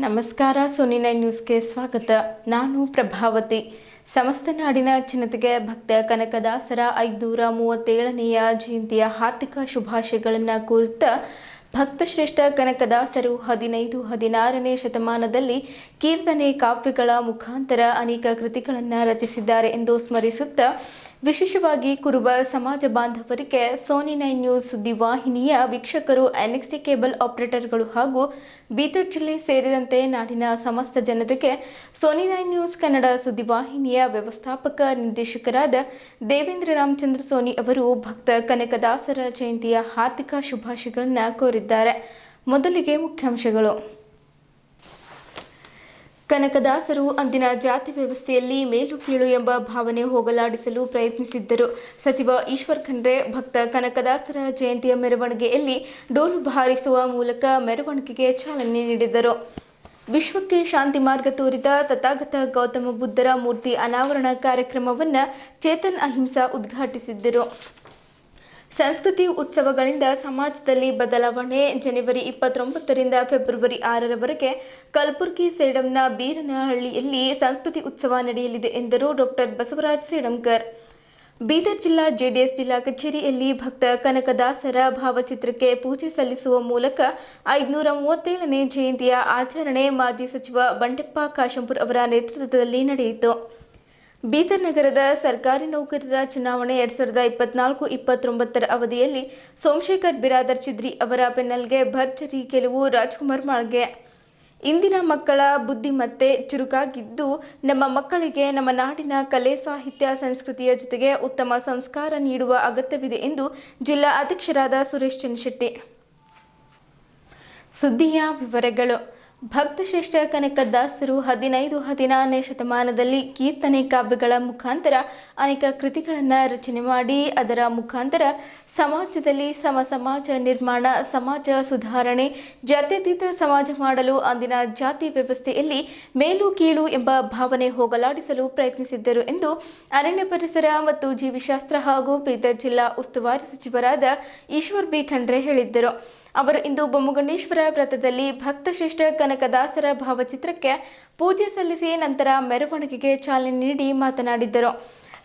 ನಮಸ್ಕಾರ. ಸೋನಿ 9 ನ್ಯೂಸ್ಗೆ ಸ್ವಾಗತ. ನಾನು ಪ್ರಭಾವತಿ. ಸಮಸ್ತ ನಾಡಿನ ಜನತೆಗೆ ಭಕ್ತ ಕನಕದಾಸರ 537ನೇಯ ಜಯಂತಿಯ ಹಾರ್ದಿಕ ಶುಭಾಶಯಗಳನ್ನು ಕೋರುತ್ತಾ ಭಕ್ತಶ್ರೇಷ್ಠ ಕನಕದಾಸರು 15-16ನೇ ಶತಮಾನದಲ್ಲಿ ಕೀರ್ತನೆ ಕಾವ್ಯಗಳ ಮುಖಾಂತರ ಅನೇಕ ಕೃತಿಗಳನ್ನು ರಚಿಸಿದ್ದಾರೆ ಎಂದು ಸ್ಮರಿಸುತ್ತಾ ವಿಶೇಷವಾಗಿ ಕುರುಬ ಸಮಾಜ ಬಾಂಧವರಿಗೆ ಸೋನಿ 9 ನ್ಯೂಸ್ ಸುದ್ದಿವಾಹಿನಿಯ ವೀಕ್ಷಕರು, NXT ಕೇಬಲ್ ಆಪರೇಟರ್ಗಳು ಹಾಗೂ ಬೀದರ್ ಜಿಲ್ಲೆ ಸೇರಿದಂತೆ ನಾಡಿನ ಸಮಸ್ತ ಜನತೆಗೆ ಸೋನಿ 9 ನ್ಯೂಸ್ ಕನ್ನಡ ಸುದ್ದಿವಾಹಿನಿಯ ವ್ಯವಸ್ಥಾಪಕ ನಿರ್ದೇಶಕರಾದ ದೇವೇಂದ್ರ ರಾಮಚಂದ್ರ ಸೋನಿ ಅವರು ಭಕ್ತ ಕನಕದಾಸರ ಜಯಂತಿಯ ಹಾರ್ದಿಕ ಶುಭಾಶಯಗಳನ್ನು ಕೋರಿದ್ದಾರೆ. ಮೊದಲಿಗೆ ಮುಖ್ಯಾಂಶಗಳು. ಕನಕದಾಸರು ಅಂದಿನ ಜಾತಿ ವ್ಯವಸ್ಥೆಯಲ್ಲಿ ಮೇಲು ಕೀಳು ಎಂಬ ಭಾವನೆ ಹೋಗಲಾಡಿಸಲು ಪ್ರಯತ್ನಿಸಿದ್ದರು. ಸಚಿವ ಈಶ್ವರ್ ಖಂಡ್ರೆ ಭಕ್ತ ಕನಕದಾಸರ ಜಯಂತಿಯ ಮೆರವಣಿಗೆಯಲ್ಲಿ ಡೋಲು ಬಾರಿಸುವ ಮೂಲಕ ಮೆರವಣಿಗೆಗೆ ಚಾಲನೆ ನೀಡಿದರು. ವಿಶ್ವಕ್ಕೆ ಶಾಂತಿ ಮಾರ್ಗ ತೋರಿದ ತಥಾಗತ ಗೌತಮ ಬುದ್ಧರ ಮೂರ್ತಿ ಅನಾವರಣ ಕಾರ್ಯಕ್ರಮವನ್ನು ಚೇತನ್ ಅಹಿಂಸಾ ಉದ್ಘಾಟಿಸಿದ್ದರು. ಸಂಸ್ಕೃತಿ ಉತ್ಸವಗಳಿಂದ ಸಮಾಜದಲ್ಲಿ ಬದಲಾವಣೆ. ಜನವರಿ 29ರಿಂದ ಫೆಬ್ರವರಿ 6ರವರೆಗೆ ಕಲಬುರಗಿ ಸೇಡಂನ ಬೀರನಹಳ್ಳಿಯಲ್ಲಿ ಸಂಸ್ಕೃತಿ ಉತ್ಸವ ನಡೆಯಲಿದೆ ಎಂದರು ಡಾಕ್ಟರ್ ಬಸವರಾಜ ಸೇಡಂಕರ್. ಬೀದರ್ ಜಿಲ್ಲಾ JDS ಜಿಲ್ಲಾ ಕಚೇರಿಯಲ್ಲಿ ಭಕ್ತ ಕನಕದಾಸರ ಭಾವಚಿತ್ರಕ್ಕೆ ಪೂಜೆ ಸಲ್ಲಿಸುವ ಮೂಲಕ 537ನೇ ಜಯಂತಿಯ ಆಚರಣೆ ಮಾಜಿ ಸಚಿವ ಬಂಡೆಪ್ಪ ಕಾಶಂಪುರ್ ಅವರ ನೇತೃತ್ವದಲ್ಲಿ ನಡೆಯಿತು. ಬೀದರ್ ನಗರದ ಸರ್ಕಾರಿ ನೌಕರರ ಚುನಾವಣೆ 2024-29ರ ಅವಧಿಯಲ್ಲಿ ಸೋಮಶೇಖರ್ ಬಿರಾದರ್ ಚಿದ್ರಿ ಅವರ ಪೆನ್ನಲ್ಗೆ ಭರ್ಜರಿ ಗೆಲುವು. ರಾಜ್ಕುಮಾರ್ ಮಾಳ್ಗೆ. ಇಂದಿನ ಮಕ್ಕಳ ಬುದ್ಧಿಮತ್ತೆ ಚುರುಕಾಗಿದ್ದು ನಮ್ಮ ಮಕ್ಕಳಿಗೆ ನಮ್ಮ ನಾಡಿನ ಕಲೆ, ಸಾಹಿತ್ಯ, ಸಂಸ್ಕೃತಿಯ ಜೊತೆಗೆ ಉತ್ತಮ ಸಂಸ್ಕಾರ ನೀಡುವ ಅಗತ್ಯವಿದೆ ಎಂದು ಜಿಲ್ಲಾ ಅಧ್ಯಕ್ಷರಾದ ಸುರೇಶ್ ಚನ್ನಶೆಟ್ಟಿ. ಸುದ್ದಿಯ ವಿವರಗಳು. ಭಕ್ತಶ್ರೇಷ್ಠ ಕನಕದಾಸರು 15-16ನೇ ಶತಮಾನದಲ್ಲಿ ಕೀರ್ತನೆ ಕಾವ್ಯಗಳ ಮುಖಾಂತರ ಅನೇಕ ಕೃತಿಗಳನ್ನು ರಚನೆ ಮಾಡಿ ಅದರ ಮುಖಾಂತರ ಸಮಾಜದಲ್ಲಿ ಸಮಾಜ ನಿರ್ಮಾಣ, ಸಮಾಜ ಸುಧಾರಣೆ, ಜಾತ್ಯತೀತ ಸಮಾಜ ಮಾಡಲು ಅಂದಿನ ಜಾತಿ ವ್ಯವಸ್ಥೆಯಲ್ಲಿ ಮೇಲು ಕೀಳು ಎಂಬ ಭಾವನೆ ಹೋಗಲಾಡಿಸಲು ಪ್ರಯತ್ನಿಸಿದ್ದರು ಎಂದು ಅರಣ್ಯ ಪರಿಸರ ಮತ್ತು ಜೀವಿಶಾಸ್ತ್ರ ಹಾಗೂ ಬೀದರ್ ಜಿಲ್ಲಾ ಉಸ್ತುವಾರಿ ಸಚಿವರಾದ ಈಶ್ವರ್ ಬಿ ಖಂಡ್ರೆ ಹೇಳಿದ್ದರು. ಅವರು ಇಂದು ಬೊಮ್ಮಗುಂಡೇಶ್ವರ ವೃತ್ತದಲ್ಲಿ ಭಕ್ತಶ್ರೇಷ್ಠ ಕನಕದಾಸರ ಭಾವಚಿತ್ರಕ್ಕೆ ಪೂಜೆ ಸಲ್ಲಿಸಿ ನಂತರ ಮೆರವಣಿಗೆಗೆ ಚಾಲನೆ ನೀಡಿ ಮಾತನಾಡಿದ್ದರು.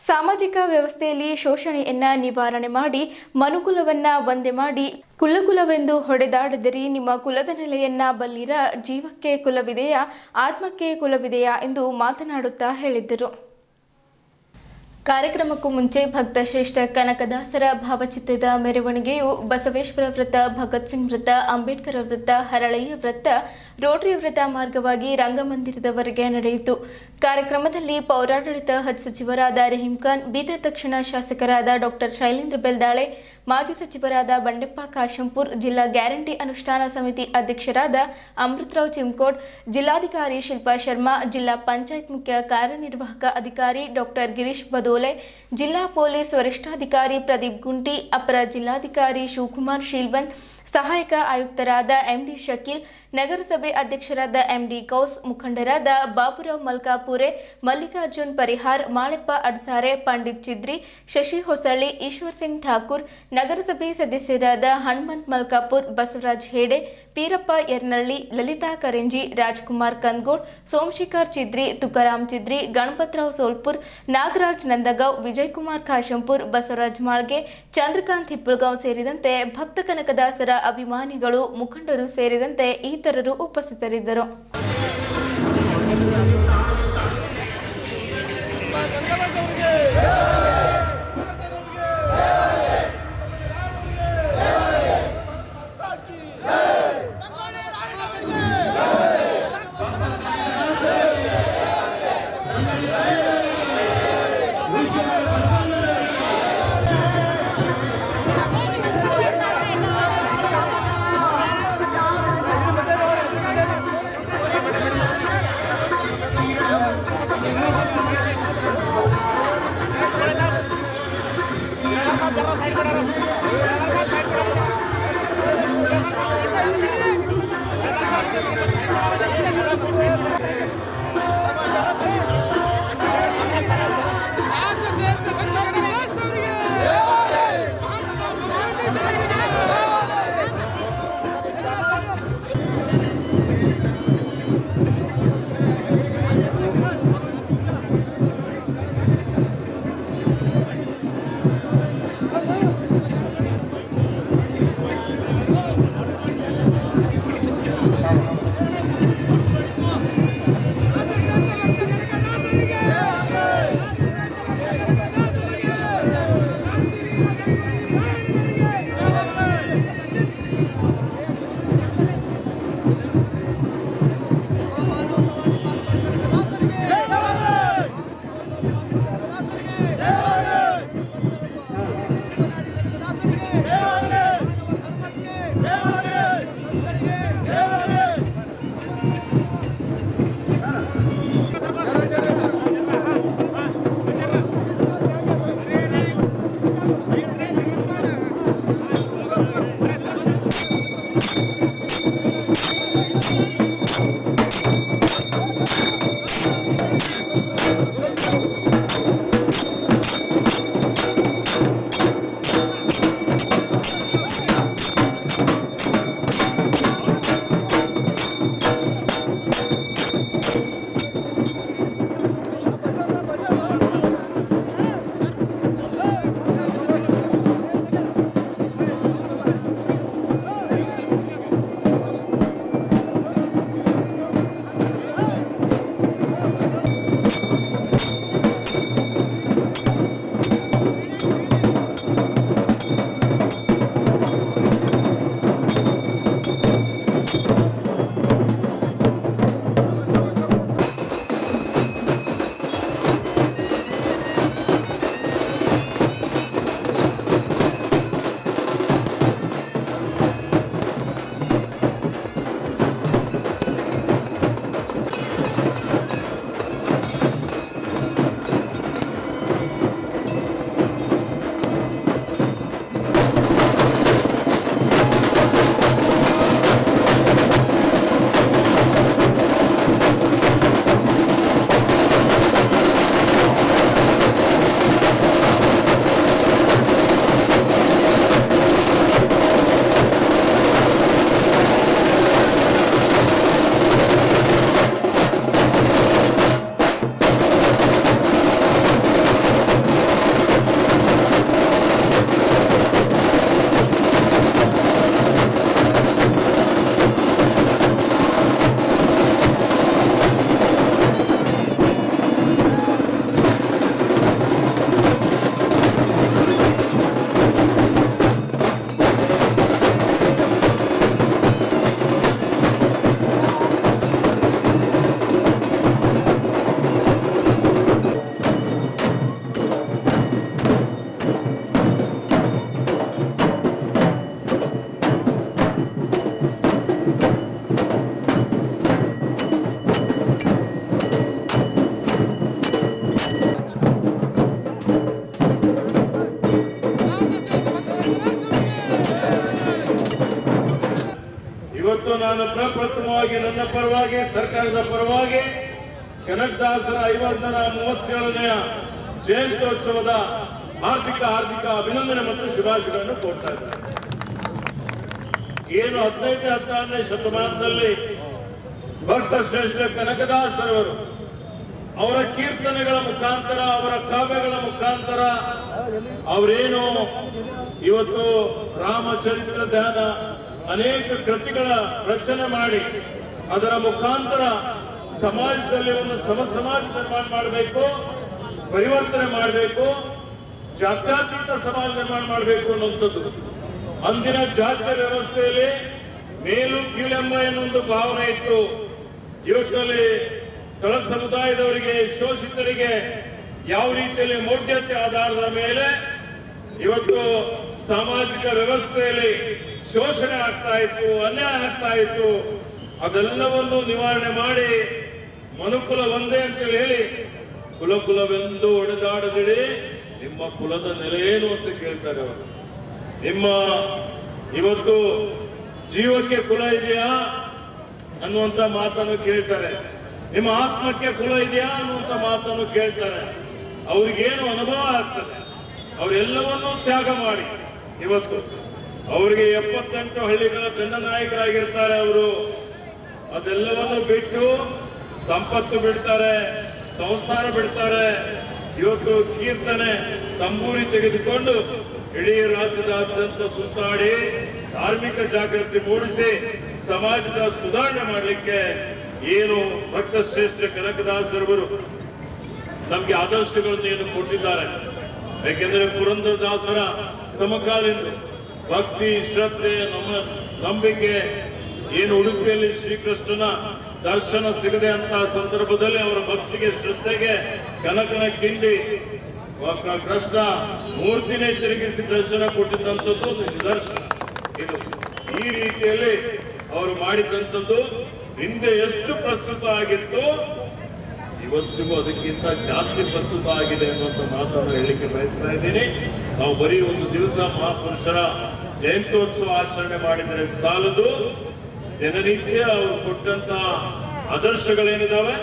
ಸಾಮಾಜಿಕ ವ್ಯವಸ್ಥೆಯಲ್ಲಿ ಶೋಷಣೆಯನ್ನ ನಿವಾರಣೆ ಮಾಡಿ ಮನುಕುಲವನ್ನ ಒಂದೇ ಮಾಡಿ ಕುಲವೆಂದು ಹೊಡೆದಾಡಿದಿರಿ. ನಿಮ್ಮ ಕುಲದ ನೆಲೆಯನ್ನ ಬಲ್ಲಿರ, ಜೀವಕ್ಕೆ ಕುಲವಿದೆಯಾ, ಆತ್ಮಕ್ಕೆ ಕುಲವಿದೆಯಾ ಎಂದು ಮಾತನಾಡುತ್ತಾ ಹೇಳಿದ್ದರು. ಕಾರ್ಯಕ್ರಮಕ್ಕೂ ಮುಂಚೆ ಭಕ್ತಶ್ರೇಷ್ಠ ಕನಕದಾಸರ ಭಾವಚಿತ್ರದ ಮೆರವಣಿಗೆಯು ಬಸವೇಶ್ವರ ವೃತ್ತ, ಭಗತ್ ಸಿಂಗ್ ವೃತ್ತ, ಅಂಬೇಡ್ಕರ್ ವೃತ್ತ, ಹರಳಯ್ಯ ವೃತ್ತ, ರೋಟರಿ ವೃತ್ತ ಮಾರ್ಗವಾಗಿ ರಂಗಮಂದಿರದವರೆಗೆ ನಡೆಯಿತು. ಕಾರ್ಯಕ್ರಮದಲ್ಲಿ ಪೌರಾಡಳಿತ ಸಚಿವರಾದ ರಹೀಂ ಖಾನ್, ಬೀದರ್ ದಕ್ಷಿಣ ಶಾಸಕರಾದ ಡಾಕ್ಟರ್ ಶೈಲೇಂದ್ರ ಬೆಲ್ದಾಳೆ, ಮಾಜಿ ಸಚಿವರಾದ ಬಂಡೆಪ್ಪ ಕಾಶಂಪುರ್, ಜಿಲ್ಲಾ ಗ್ಯಾರಂಟಿ ಅನುಷ್ಠಾನ ಸಮಿತಿ ಅಧ್ಯಕ್ಷರಾದ ಅಮೃತರಾವ್ ಚಿಮ್ಕೋಡ್, ಜಿಲ್ಲಾಧಿಕಾರಿ ಶಿಲ್ಪಾ ಶರ್ಮಾ, ಜಿಲ್ಲಾ ಪಂಚಾಯತ್ ಮುಖ್ಯ ಕಾರ್ಯನಿರ್ವಾಹಕ ಅಧಿಕಾರಿ ಡಾಕ್ಟರ್ ಗಿರೀಶ್ ಬದೋಲೆ, ಜಿಲ್ಲಾ ಪೊಲೀಸ್ ವರಿಷ್ಠಾಧಿಕಾರಿ ಪ್ರದೀಪ್ ಗುಂಟಿ, ಅಪರ ಜಿಲ್ಲಾಧಿಕಾರಿ ಶಿವಕುಮಾರ್ ಶೀಲ್ವನ್, ಸಹಾಯಕ ಆಯುಕ್ತರಾದ MD ಶಕೀಲ್, ನಗರಸಭೆ ಅಧ್ಯಕ್ಷರಾದ MD ಕೌಸ್, ಮುಖಂಡರಾದ ಬಾಬುರಾವ್ ಮಲ್ಕಾಪುರೆ, ಮಲ್ಲಿಕಾರ್ಜುನ್ ಪರಿಹಾರ್, ಮಾಳೆಪ್ಪ ಅಡ್ಸಾರೆ, ಪಂಡಿತ್ ಚಿದ್ರಿ, ಶಶಿ ಹೊಸಳ್ಳಿ, ಈಶ್ವರ್ ಸಿಂಗ್ ಠಾಕೂರ್, ನಗರಸಭೆ ಸದಸ್ಯರಾದ ಹನುಮಂತ್ ಮಲ್ಕಾಪುರ್, ಬಸವರಾಜ್ ಹೇಡೆ, ಪೀರಪ್ಪ ಯರ್ನಳ್ಳಿ, ಲಲಿತಾ ಕರೆಂಜಿ, ರಾಜ್ಕುಮಾರ್ ಕಂದಗೋಡ್, ಸೋಮಶೇಖರ್ ಚಿದ್ರಿ, ತುಕಾರಾಮ್ ಚಿದ್ರಿ, ಗಣಪತರಾವ್ ಸೋಲ್ಪುರ್, ನಾಗರಾಜ್ ನಂದಗಾಂವ್, ವಿಜಯಕುಮಾರ್ ಕಾಶಂಪುರ್, ಬಸವರಾಜ್ ಮಾಳ್ಗೆ, ಚಂದ್ರಕಾಂತ್ ಹಿಪ್ಪಳಗಾಂವ್ ಸೇರಿದಂತೆ ಭಕ್ತ ಕನಕದಾಸರ ಅಭಿಮಾನಿಗಳು, ಮುಖಂಡರು ಸೇರಿದಂತೆ ಇತರರು ಉಪಸ್ಥಿತರಿದ್ದರು. ನಾನು ಪ್ರಪ್ರಥಮವಾಗಿ ನನ್ನ ಪರವಾಗಿ ಸರ್ಕಾರದ ಪರವಾಗಿ ಕನಕದಾಸರ 37ನೇ ಜಯಂತ್ಯೋತ್ಸವದ ಹಾರ್ದಿಕ ಅಭಿನಂದನೆ ಮತ್ತು ಶುಭಾಶಯಗಳನ್ನು ಕೋರ್ತಾ ಇದ್ದಾರೆ. ಏನು 15ನೇ ಶತಮಾನದಲ್ಲಿ ಭಕ್ತ ಶ್ರೇಷ್ಠ ಕನಕದಾಸರವರು ಅವರ ಕೀರ್ತನೆಗಳ ಮುಖಾಂತರ, ಅವರ ಕಾವ್ಯಗಳ ಮುಖಾಂತರ ಅವರೇನು ಇವತ್ತು ರಾಮಚರಿತ್ರ ಧ್ಯಾನ ಅನೇಕ ಕೃತಿಗಳ ರಚನೆ ಮಾಡಿ ಅದರ ಮುಖಾಂತರ ಸಮಾಜದಲ್ಲಿ ಒಂದು ಸಮಾಜ ನಿರ್ಮಾಣ ಮಾಡಬೇಕು, ಪರಿವರ್ತನೆ ಮಾಡಬೇಕು, ಜಾತ್ಯತೀತ ಸಮಾಜ ನಿರ್ಮಾಣ ಮಾಡಬೇಕು ಅನ್ನುವಂಥದ್ದು. ಅಂದಿನ ಜಾತ್ಯ ವ್ಯವಸ್ಥೆಯಲ್ಲಿ ಮೇಲು ಕೀಳೆಂಬ ಎನ್ನುವ ಭಾವನೆ ಇತ್ತು. ಇವತ್ತಲ್ಲಿ ತಳ ಸಮುದಾಯದವರಿಗೆ, ಶೋಷಿತರಿಗೆ ಯಾವ ರೀತಿಯಲ್ಲಿ ಮೌಢ್ಯತೆ ಆಧಾರದ ಮೇಲೆ ಇವತ್ತು ಸಾಮಾಜಿಕ ವ್ಯವಸ್ಥೆಯಲ್ಲಿ ಶೋಷಣೆ ಆಗ್ತಾ ಇತ್ತು, ಅನ್ಯಾಯ ಆಗ್ತಾ ಇತ್ತು. ಅದೆಲ್ಲವನ್ನು ನಿವಾರಣೆ ಮಾಡಿ ಮನುಕುಲ ಒಂದೇ ಅಂತೇಳಿ ಹೇಳಿ ಕುಲವೆಂದು ಒಡೆದಾಡದಿಡಿ, ನಿಮ್ಮ ಕುಲದ ನೆಲೆ ಏನು ಅಂತ ಕೇಳ್ತಾರೆ ಅವರು. ನಿಮ್ಮ ಇವತ್ತು ಜೀವಕ್ಕೆ ಕುಲ ಇದೆಯಾ ಅನ್ನುವಂತ ಮಾತನ್ನು ಕೇಳ್ತಾರೆ, ನಿಮ್ಮ ಆತ್ಮಕ್ಕೆ ಕುಲ ಇದೆಯಾ ಅನ್ನುವಂತ ಮಾತನ್ನು ಕೇಳ್ತಾರೆ. ಅವ್ರಿಗೇನು ಅನುಭವ ಆಗ್ತದೆ, ಅವರೆಲ್ಲವನ್ನೂ ತ್ಯಾಗ ಮಾಡಿ ಇವತ್ತು ಅವರಿಗೆ 78 ಹಳ್ಳಿಗಳ ದಂಡನಾಯಕರಾಗಿರ್ತಾರೆ. ಅವರು ಅದೆಲ್ಲವನ್ನು ಬಿಟ್ಟು ಸಂಪತ್ತು ಬಿಡ್ತಾರೆ, ಸಂಸಾರ ಬಿಡ್ತಾರೆ. ಇವತ್ತು ಕೀರ್ತನೆ ತಂಬೂರಿ ತೆಗೆದುಕೊಂಡು ಇಡೀ ರಾಜ್ಯದಾದ್ಯಂತ ಸುತ್ತಾಡಿ ಧಾರ್ಮಿಕ ಜಾಗೃತಿ ಮೂಡಿಸಿ ಸಮಾಜದ ಸುಧಾರಣೆ ಮಾಡಲಿಕ್ಕೆ ಏನು ಭಕ್ತ ಶ್ರೇಷ್ಠ ಕನಕದಾಸರವರು ನಮಗೆ ಆದರ್ಶಗಳನ್ನು ಏನು ಕೊಟ್ಟಿದ್ದಾರೆ. ಯಾಕೆಂದರೆ ಪುರಂದರದಾಸರ ಸಮಕಾಲೀನರು ಭಕ್ತಿ ಶ್ರದ್ಧೆ ನಮ್ಮ ನಂಬಿಕೆ ಏನು ಉಡುಪಿಯಲ್ಲಿ ಶ್ರೀಕೃಷ್ಣನ ದರ್ಶನ ಸಿಗದೆ ಅಂತ ಸಂದರ್ಭದಲ್ಲಿ ಅವರ ಭಕ್ತಿಗೆ ಶ್ರದ್ಧೆಗೆ ಕನಕನ ಕಿಂಡಿ ಕೃಷ್ಣ ಮೂರ್ತಿನೇ ತಿರುಗಿಸಿ ದರ್ಶನ ಕೊಟ್ಟಿದ್ದಂಥದ್ದು ನಿದರ್ಶನ. ಇದು ಈ ರೀತಿಯಲ್ಲಿ ಅವರು ಮಾಡಿದಂಥದ್ದು ಹಿಂದೆ ಎಷ್ಟು ಪ್ರಸ್ತುತ ಆಗಿತ್ತು ಇವತ್ತಿಗೂ ಅದಕ್ಕಿಂತ ಜಾಸ್ತಿ ಪ್ರಸ್ತುತ ಆಗಿದೆ ಅನ್ನುವಂಥ ಮಾತನ್ನು ಹೇಳಲಿಕ್ಕೆ ಬಯಸ್ತಾ ಇದ್ದೀನಿ. ನಾವು ಬರೀ ಒಂದು ದಿವಸ ಮಹಾಪುರುಷರ ಜಯಂತ್ಯೋತ್ಸವ ಆಚರಣೆ ಮಾಡಿದರೆ ಸಾಲದು. ದಿನನಿತ್ಯ ಅವರು ಕೊಟ್ಟಂತ ಆದರ್ಶಗಳೇನಿದಾವೆ,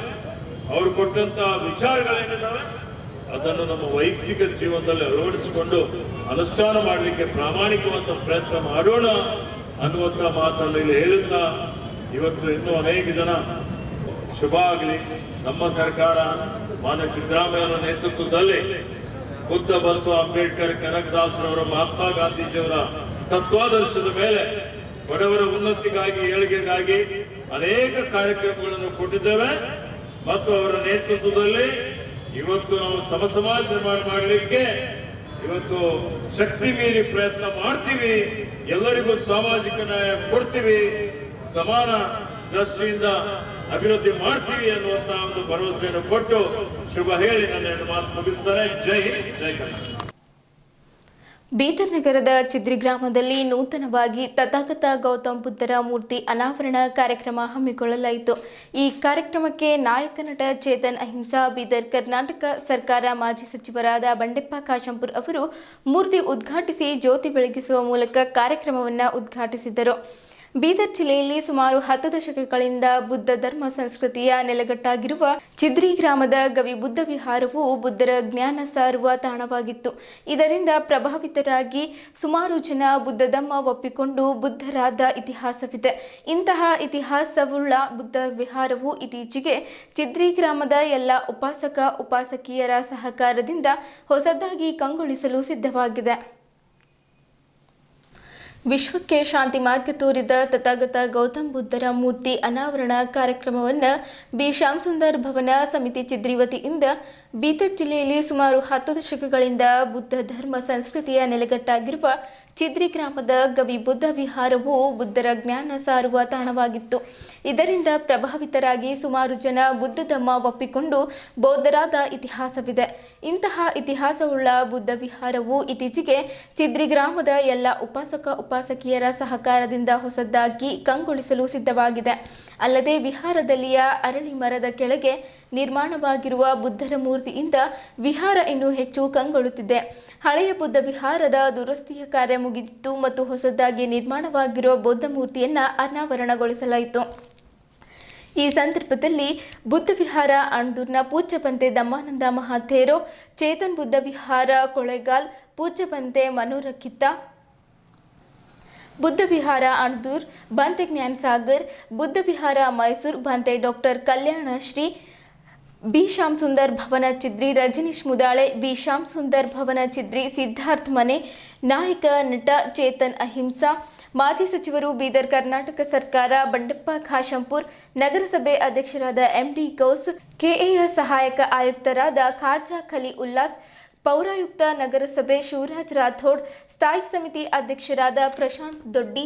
ಅವರು ಕೊಟ್ಟಂತ ವಿಚಾರಗಳೇನಿದಾವೆ, ಅದನ್ನು ನಮ್ಮ ವೈಯಕ್ತಿಕ ಜೀವನದಲ್ಲಿ ಅಳವಡಿಸಿಕೊಂಡು ಅನುಷ್ಠಾನ ಮಾಡಲಿಕ್ಕೆ ಪ್ರಾಮಾಣಿಕವಂತ ಪ್ರಯತ್ನ ಮಾಡೋಣ ಅನ್ನುವಂಥ ಮಾತನ್ನು ಇಲ್ಲಿ ಹೇಳುತ್ತಾ, ಇವತ್ತು ಇನ್ನೂ ಅನೇಕ ಜನ ಶುಭ ಆಗಲಿ. ನಮ್ಮ ಸರ್ಕಾರ ಮಾನ್ಯ ಸಿದ್ದರಾಮಯ್ಯರ ನೇತೃತ್ವದಲ್ಲಿ ಬುದ್ಧ ಬಸವ ಅಂಬೇಡ್ಕರ್ ಕನಕದಾಸರವರ ಮಹಾತ್ಮ ಗಾಂಧೀಜಿಯವರ ತತ್ವಾದರ್ಶದ ಮೇಲೆ ಬಡವರ ಉನ್ನತಿಗಾಗಿ ಏಳಿಗೆಗಾಗಿ ಅನೇಕ ಕಾರ್ಯಕ್ರಮಗಳನ್ನು ಕೊಟ್ಟಿದ್ದೇವೆ. ಮತ್ತು ಅವರ ನೇತೃತ್ವದಲ್ಲಿ ಇವತ್ತು ನಾವು ಸಮಾಜ ನಿರ್ಮಾಣ ಮಾಡಲಿಕ್ಕೆ ಇವತ್ತು ಶಕ್ತಿ ಮೀರಿ ಪ್ರಯತ್ನ ಮಾಡ್ತೀವಿ. ಎಲ್ಲರಿಗೂ ಸಾಮಾಜಿಕ ನ್ಯಾಯ ಕೊಡ್ತೀವಿ, ಸಮಾನ ದೃಷ್ಟಿಯಿಂದ ಅಭಿವೃದ್ಧಿ ಮಾಡ್ತೀವಿ ಅನ್ನುವಂತಹ ಒಂದು ಭರವಸೆಯನ್ನು ಕೊಟ್ಟು ಶುಭ ಹೇಳಿ ನನ್ನ ಮಾತು ಮುಗಿಸ್ತಾರೆ. ಜೈ ಹಿಂದ್, ಜೈ ಕರ್ನಾಟಕ. ಬೀದರ್ ನಗರದ ಚಿದ್ರಿ ಗ್ರಾಮದಲ್ಲಿ ನೂತನವಾಗಿ ತಥಾಗತ ಗೌತಮ್ ಬುದ್ಧರ ಮೂರ್ತಿ ಅನಾವರಣ ಕಾರ್ಯಕ್ರಮ ಹಮ್ಮಿಕೊಳ್ಳಲಾಯಿತು. ಈ ಕಾರ್ಯಕ್ರಮಕ್ಕೆ ನಾಯಕ ನಟ ಚೇತನ್ ಅಹಿಂಸಾ, ಬೀದರ್ ಕರ್ನಾಟಕ ಸರ್ಕಾರ ಮಾಜಿ ಸಚಿವರಾದ ಬಂಡೆಪ್ಪ ಕಾಶಂಪುರ್ ಅವರು ಮೂರ್ತಿ ಉದ್ಘಾಟಿಸಿ ಜ್ಯೋತಿ ಬೆಳಗಿಸುವ ಮೂಲಕ ಕಾರ್ಯಕ್ರಮವನ್ನು ಉದ್ಘಾಟಿಸಿದರು. ಬೀದರ್ ಜಿಲ್ಲೆಯಲ್ಲಿ ಸುಮಾರು 10 ದಶಕಗಳಿಂದ ಬುದ್ಧ ಧರ್ಮ ಸಂಸ್ಕೃತಿಯ ನೆಲೆಗಟ್ಟಾಗಿರುವ ಚಿದ್ರಿ ಗ್ರಾಮದ ಗವಿ ಬುದ್ಧ ವಿಹಾರವು ಬುದ್ಧರ ಜ್ಞಾನ ಸಾರುವ ತಾಣವಾಗಿತ್ತು. ಇದರಿಂದ ಪ್ರಭಾವಿತರಾಗಿ ಸುಮಾರು ಜನ ಬುದ್ಧ ಧರ್ಮ ಒಪ್ಪಿಕೊಂಡು ಬುದ್ಧರಾದ ಇತಿಹಾಸವಿದೆ. ಇಂತಹ ಇತಿಹಾಸವುಳ್ಳ ಬುದ್ಧ ವಿಹಾರವು ಇತ್ತೀಚೆಗೆ ಚಿದ್ರಿ ಗ್ರಾಮದ ಎಲ್ಲ ಉಪಾಸಕ ಉಪಾಸಕಿಯರ ಸಹಕಾರದಿಂದ ಹೊಸದಾಗಿ ಕಂಗೊಳಿಸಲು ಸಿದ್ಧವಾಗಿದೆ. ವಿಶ್ವಕ್ಕೆ ಶಾಂತಿ ಮಾರ್ಗ ತೋರಿದ ತಥಾಗತ ಗೌತಮ್ ಬುದ್ಧರ ಮೂರ್ತಿ ಅನಾವರಣ ಕಾರ್ಯಕ್ರಮವನ್ನು ಬಿ ಶ್ಯಾಮ್ ಸುಂದರ್ ಭವನ ಸಮಿತಿ ಚಿದ್ರಿ ವತಿಯಿಂದ ಬೀದರ್ ಜಿಲ್ಲೆಯಲ್ಲಿ ಸುಮಾರು 10 ದಶಕಗಳಿಂದ ಬುದ್ಧ ಧರ್ಮ ಸಂಸ್ಕೃತಿಯ ನೆಲೆಗಟ್ಟಾಗಿರುವ ಚಿದ್ರಿ ಗ್ರಾಮದ ಗವಿ ಬುದ್ಧ ವಿಹಾರವು ಬುದ್ಧರ ಜ್ಞಾನ ಸಾರುವ ತಾಣವಾಗಿತ್ತು. ಇದರಿಂದ ಪ್ರಭಾವಿತರಾಗಿ ಸುಮಾರು ಜನ ಬುದ್ಧ ಧರ್ಮ ಒಪ್ಪಿಕೊಂಡು ಬೌದ್ಧರಾದ ಇತಿಹಾಸವಿದೆ. ಇಂತಹ ಇತಿಹಾಸವುಳ್ಳ ಬುದ್ಧ ವಿಹಾರವು ಇತ್ತೀಚೆಗೆ ಚಿದ್ರಿ ಗ್ರಾಮದ ಎಲ್ಲ ಉಪಾಸಕ ಉಪಾಸಕಿಯರ ಸಹಕಾರದಿಂದ ಹೊಸದಾಗಿ ಕಂಗೊಳಿಸಲು ಸಿದ್ಧವಾಗಿದೆ. ಅಲ್ಲದೆ ವಿಹಾರದಲ್ಲಿಯ ಅರಳಿ ಮರದ ಕೆಳಗೆ ನಿರ್ಮಾಣವಾಗಿರುವ ಬುದ್ಧರ ಮೂರ್ತಿಯಿಂದ ವಿಹಾರ ಇನ್ನೂ ಹೆಚ್ಚು ಕಂಗೊಳ್ಳುತ್ತಿದೆ. ಹಳೆಯ ಬುದ್ಧ ವಿಹಾರದ ದುರಸ್ತಿಯ ಕಾರ್ಯ ಮುಗಿದಿತ್ತು ಮತ್ತು ಹೊಸದಾಗಿ ನಿರ್ಮಾಣವಾಗಿರುವ ಬೌದ್ಧ ಮೂರ್ತಿಯನ್ನು ಅನಾವರಣಗೊಳಿಸಲಾಯಿತು. ಈ ಸಂದರ್ಭದಲ್ಲಿ ಬುದ್ಧ ವಿಹಾರ ಅಣದೂರ್ನ ಪೂಜ್ಯ ಬಂತೆ ದಮ್ಮಾನಂದ ಮಹಾಥೇರೋ, ಚೇತನ್ ಬುದ್ಧ ವಿಹಾರ ಕೊಳೆಗಾಲ್, ಪೂಜ್ಯ ಬಂತೆ ಮನೋರಖಿತ, ಬುದ್ಧ ವಿಹಾರ ಅಣದೂರ್ ಬಂತೆ ಜ್ಞಾನ ಸಾಗರ್, ಬುದ್ಧ ವಿಹಾರ ಮೈಸೂರು ಬಂತೆ ಡಾಕ್ಟರ್ ಕಲ್ಯಾಣ ಶ್ರೀ, ಬಿ ಶ್ಯಾಮ್ ಸುಂದರ್ ಭವನ ಚಿದ್ರಿ ರಜನೀಶ್ ಮುದಾಳೆ, ಬಿ ಶ್ಯಾಮ್ ಸುಂದರ್ ಭವನ ಚಿದ್ರಿ ಸಿದ್ಧಾರ್ಥ್ ಮನೆ, ನಾಯಕ ನಟ ಚೇತನ್ ಅಹಿಂಸಾ, ಮಾಜಿ ಸಚಿವರು ಬೀದರ್ ಕರ್ನಾಟಕ ಸರ್ಕಾರ ಬಂಡೆಪ್ಪ ಕಾಶಂಪುರ್, ನಗರಸಭೆ ಅಧ್ಯಕ್ಷರಾದ ಎಂಡಿ ಗೌಸ್, ಕೆಎಯ ಸಹಾಯಕ ಆಯುಕ್ತರಾದ ಖಾಜಾ ಖಲಿ ಉಲ್ಲಾಸ್, ಪೌರಾಯುಕ್ತ ನಗರಸಭೆ ಶಿವರಾಜ್ ರಾಥೋಡ್, ಸ್ಥಾಯಿ ಸಮಿತಿ ಅಧ್ಯಕ್ಷರಾದ ಪ್ರಶಾಂತ್ ದೊಡ್ಡಿ,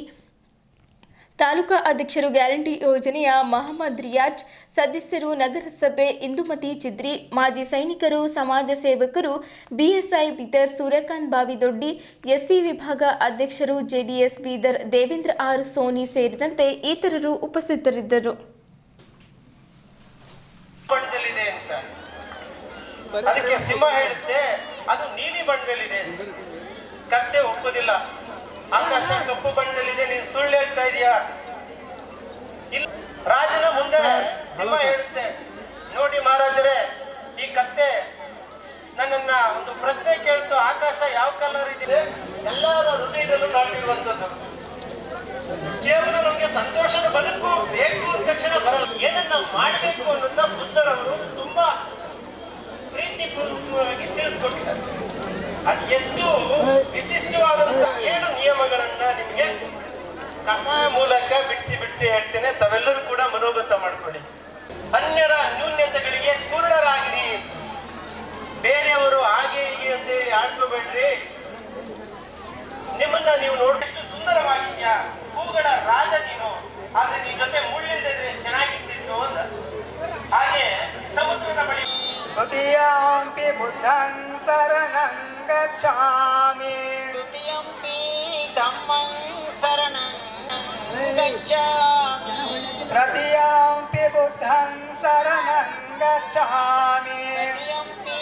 ತಾಲೂಕಾ ಅಧ್ಯಕ್ಷರು ಗ್ಯಾರಂಟಿ ಯೋಜನೆಯ ಮಹಮ್ಮದ್ ರಿಯಾಜ್, ಸದಸ್ಯರು ನಗರಸಭೆ ಇಂದುಮತಿ ಚಿದ್ರಿ, ಮಾಜಿ ಸೈನಿಕರು, ಸಮಾಜ ಸೇವಕರು, ಬಿಎಸ್ಐ ಬೀದರ್ ಸೂರ್ಯಕಾಂತ್ ಬಾವಿದೊಡ್ಡಿ, ಎಸ್ಸಿ ವಿಭಾಗ ಅಧ್ಯಕ್ಷರು ಜೆಡಿಎಸ್ ಬೀದರ್ ದೇವೇಂದ್ರ ಆರ್ ಸೋನಿ ಸೇರಿದಂತೆ ಇತರರು ಉಪಸ್ಥಿತರಿದ್ದರು. ಅದಕ್ಕೆ ಸಿಂಹ ಹೇಳುತ್ತೆ ಅದು ನೀಲಿ ಬಣ್ಣದಲ್ಲಿದೆ, ಕತ್ತೆ ಒಪ್ಪುದಿಲ್ಲ. ಆಕಾಶ ಕಪ್ಪು ಬಣ್ಣದಲ್ಲಿದೆ, ನೀನು ಸುಳ್ಳು ಹೇಳ್ತಾ ಇದೀಯಾ? ಇಲ್ಲ, ರಾಜನ ಮುಂದೆ ಸಿಂಹ ಹೇಳುತ್ತೆ, ನೋಡಿ ಮಹಾರಾಜರೇ, ಈ ಕತ್ತೆ ನನ್ನನ್ನ ಒಂದು ಪ್ರಶ್ನೆ ಕೇಳ್ತು, ಆಕಾಶ ಯಾವ ಕಲರ್ ಇದೆ? ಎಲ್ಲರ ಹೃದಯದಲ್ಲೂ ನಾಟಿರುವಂತದ್ದು. ಕೇವಲ ನಮ್ಗೆ ಸಂತೋಷದ ಬದುಕು ಬೇಕು ಅಂದ ತಕ್ಷಣ ಬರಲ್ಲ, ಏನನ್ನ ಮಾಡಬೇಕು ಅನ್ನೋದ ಬುದ್ಧರವರು ತುಂಬಾ ಪ್ರೀತಿಪೂರ್ವಕವಾಗಿ ತಿಳಿಸ್ಕೊಟ್ಟಿದ್ದಾರೆ. ಅದು ಎಷ್ಟು ವಿಶಿಷ್ಟವಾದಂತಹ 7 ನಿಯಮಗಳನ್ನ ನಿಮ್ಗೆ ಕಥಾ ಮೂಲಕ ಬಿಡಿಸಿ ಹೇಳ್ತೇನೆ. ತಾವೆಲ್ಲರೂ ಕೂಡ ಮನೋಗತ ಮಾಡ್ಕೊಳ್ಳಿ. ಅನ್ಯರ ನ್ಯೂನ್ಯತೆಗಳಿಗೆ ಪೂರ್ಣರಾಗಿರಿ. ಅಂತ ಹೇಳಿ ಆಡ್ಕೋಬೇಡ್ರಿ. ನಿಮ್ಮನ್ನ ನೀವು ನೋಡಿಷ್ಟು ಸುಂದರವಾಗಿದ್ಯಾ, ಹೂಗಳ ರಾಜ ನೀನು, ಆದ್ರೆ ನಿನ್ ಜೊತೆ ಮುಳ್ಳಿದ್ರೆ ಚೆನ್ನಾಗಿರ್ತಿತ್ತು ಅಂತ. ಹಾಗೆ ಸಮುದ್ರದ ಬಳಿ ತೃತೀಯಾಂಪಿ ಬುದ್ಧಂ ಶರಣಂ ಗಚ್ಛಾಮಿ ತೃತೀಯಂಪಿ ಧಮ್ಮಂ ಶರಣಂ ಗಚ್ಛಾಮಿ ತೃತೀಯಾಂಪಿ ಬುದ್ಧಂ ಶರಣಂ ಗಚ್ಛಾಮಿ ತೃತೀಯಂಪಿ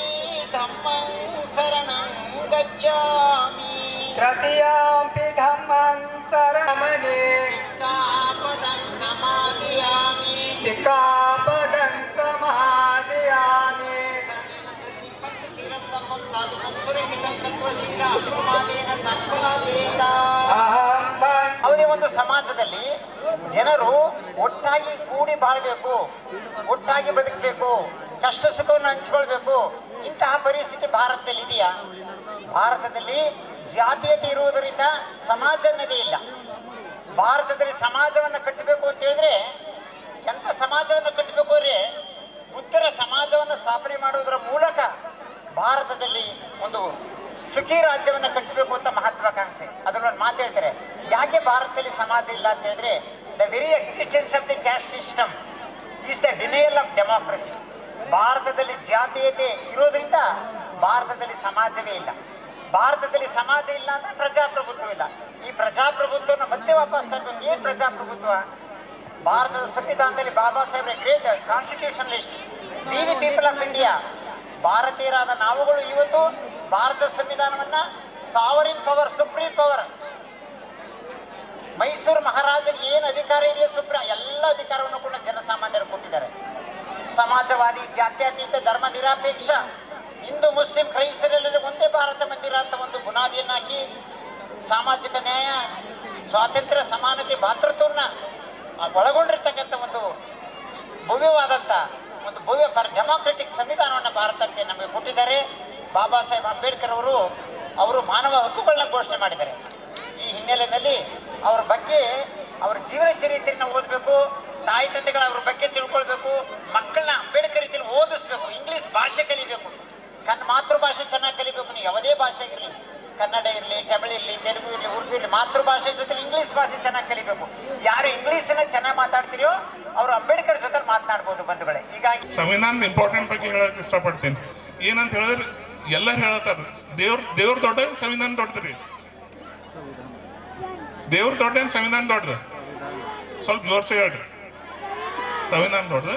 ಧಮ್ಮಂ ಶರಣಂ ಗಚ್ಛಾಮಿ ತೃತೀಯಾಂಪಿ ಧಮ್ಮಂ ಶರಣಮನಿ ಸಿಕ್ಖಾಪದಂ ಸಮಾಧಿಯಾಮಿ ಸಿಕ್ಖಾಪದಂ ಸಮಾಧಿಯಾಮಿ ಯಾವುದೇ ಒಂದು ಸಮಾಜದಲ್ಲಿ ಜನರು ಒಟ್ಟಾಗಿ ಕೂಡಿ ಬಾಳ್ಬೇಕು, ಒಟ್ಟಾಗಿ ಬದುಕಬೇಕು, ಕಷ್ಟ ಸುಖವನ್ನು ಹಂಚ್ಕೊಳ್ಬೇಕು. ಇಂತಹ ಪರಿಸ್ಥಿತಿ ಭಾರತದಲ್ಲಿ ಇದೆಯಾ? ಭಾರತದಲ್ಲಿ ಜಾತೀಯತೆ ಇರುವುದರಿಂದ ಸಮಾಜ ಅನ್ನೋದೇ ಇಲ್ಲ. ಭಾರತದಲ್ಲಿ ಸಮಾಜವನ್ನು ಕಟ್ಟಬೇಕು ಅಂತ ಹೇಳಿದ್ರೆ, ಎಂಥ ಸಮಾಜವನ್ನು ಕಟ್ಟಬೇಕು ಅಂದ್ರೆ ಬುದ್ಧರ ಸಮಾಜವನ್ನು ಸ್ಥಾಪನೆ ಮಾಡುವುದರ ಮೂಲಕ ಭಾರತದಲ್ಲಿ ಒಂದು ಸುಖಿ ರಾಜ್ಯವನ್ನು ಕಟ್ಟಬೇಕು ಅಂತ ಮಹತ್ವಾಕಾಂಕ್ಷೆ. ಅದರೊಂದು ಮಾತು ಹೇಳ್ತಾರೆ, ಯಾಕೆ ಭಾರತದಲ್ಲಿ ಸಮಾಜ ಇಲ್ಲ ಅಂತ ಹೇಳಿದ್ರೆ, the very existence of the caste system is the denial of democracy. ಭಾರತದಲ್ಲಿ ಜಾತೀಯತೆ ಇರೋದ್ರಿಂದ ಭಾರತದಲ್ಲಿ ಸಮಾಜವೇ ಇಲ್ಲ. ಭಾರತದಲ್ಲಿ ಸಮಾಜ ಇಲ್ಲ ಅಂದ್ರೆ ಪ್ರಜಾಪ್ರಭುತ್ವ ಇಲ್ಲ. ಈ ಪ್ರಜಾಪ್ರಭುತ್ವವನ್ನು ಮತ್ತೆ ವಾಪಸ್ ತರಬೇಕು. ಏನು ಪ್ರಜಾಪ್ರಭುತ್ವ? ಭಾರತದ ಸಂವಿಧಾನದಲ್ಲಿ ಬಾಬಾ ಸಾಹೇಬ್ರ great constitutionalist, we the people of India, ಭಾರತೀಯರಾದ ನಾವುಗಳು ಇವತ್ತು ಭಾರತದ ಸಂವಿಧಾನವನ್ನ sovereign power, supreme power, Mysuru ಮಹಾರಾಜನಿಗೆ ಏನು ಅಧಿಕಾರ ಇದೆಯೋ ಎಲ್ಲ ಅಧಿಕಾರವನ್ನು ಕೂಡ ಜನಸಾಮಾನ್ಯರು ಕೊಟ್ಟಿದ್ದಾರೆ. ಸಮಾಜವಾದಿ, ಜಾತ್ಯತೀತ, ಧರ್ಮ ನಿರಾಪೇಕ್ಷ, ಹಿಂದೂ ಮುಸ್ಲಿಂ ಕ್ರೈಸ್ತರೆಲ್ಲರೂ ಒಂದೇ ಭಾರತ ಮಂದಿರ ಅಂತ ಒಂದು ಬುನಾದಿಯನ್ನು ಹಾಕಿ ಸಾಮಾಜಿಕ ನ್ಯಾಯ, ಸ್ವಾತಂತ್ರ್ಯ, ಸಮಾನತೆ, ಭಾತೃತ್ವವನ್ನು ಒಳಗೊಂಡಿರ್ತಕ್ಕಂಥ ಒಂದು ಭವ್ಯವಾದಂಥ ಒಂದು ಭವ್ಯ ಡೆಮಾಕ್ರೆಟಿಕ್ ಸಂವಿಧಾನವನ್ನು ಭಾರತಕ್ಕೆ ನಮಗೆ ಕೊಟ್ಟಿದ್ದಾರೆ. ಬಾಬಾ ಸಾಹೇಬ್ ಅಂಬೇಡ್ಕರ್ ಅವರು ಮಾನವ ಹಕ್ಕುಗಳನ್ನ ಘೋಷಣೆ ಮಾಡಿದ್ದಾರೆ. ಈ ಹಿನ್ನೆಲೆಯಲ್ಲಿ ಅವರ ಬಗ್ಗೆ, ಅವರ ಜೀವನ ಚರಿತ್ರೆಯನ್ನು ಓದಬೇಕು, ತಾಯಿ ತಂದೆಗಳ ಅವ್ರ ಬಗ್ಗೆ ತಿಳ್ಕೊಳ್ಬೇಕು, ಮಕ್ಕಳನ್ನ ಅಂಬೇಡ್ಕರ್ ರೀತಿಯಲ್ಲಿ ಓದಿಸ್ಬೇಕು, ಇಂಗ್ಲೀಷ್ ಭಾಷೆ ಕಲಿಬೇಕು, ಮಾತೃಭಾಷೆ ಚೆನ್ನಾಗಿ ಕಲಿಬೇಕು. ನೀವು ಯಾವುದೇ ಭಾಷೆ ಇರಲಿ, ಕನ್ನಡ ಇರಲಿ, ತಮಿಳು ಇರಲಿ, ತೆಲುಗು ಇರಲಿ, ಉರ್ದು ಇರಲಿ, ಮಾತೃಭಾಷೆ ಜೊತೆಗೆ ಇಂಗ್ಲೀಷ್ ಭಾಷೆ ಚೆನ್ನಾಗಿ ಕಲಿಬೇಕು. ಯಾರು ಇಂಗ್ಲೀಷನ್ನ ಚೆನ್ನಾಗಿ ಮಾತಾಡ್ತೀರೋ ಅವರು ಅಂಬೇಡ್ಕರ್ ಜೊತೆ ಮಾತನಾಡ್ಬೋದು ಬಂಧುಗಳೇ. ಹೀಗಾಗಿ ಸಂವಿಧಾನದ ಇಂಪಾರ್ಟೆಂಟ್ ಬಗ್ಗೆ ಹೇಳಕ್ ಇಷ್ಟಪಡ್ತೀನಿ. ಏನಂತ ಹೇಳಿದ್ರೆ ಎಲ್ಲರೂ ಹೇಳ್ತಾರ, ದೇವ್ರ ದೊಡ್ಡ, ಸಂವಿಧಾನ ದೊಡ್ಡದ್ರಿ. ದೇವ್ರ ದೊಡ್ಡ, ಸಂವಿಧಾನ ದೊಡ್ಡದು. ಸ್ವಲ್ಪ ಜೋರ್ಸಿ ಹೇಳ್ರಿ. ಸಂವಿಧಾನ ದೊಡ್ಡದು.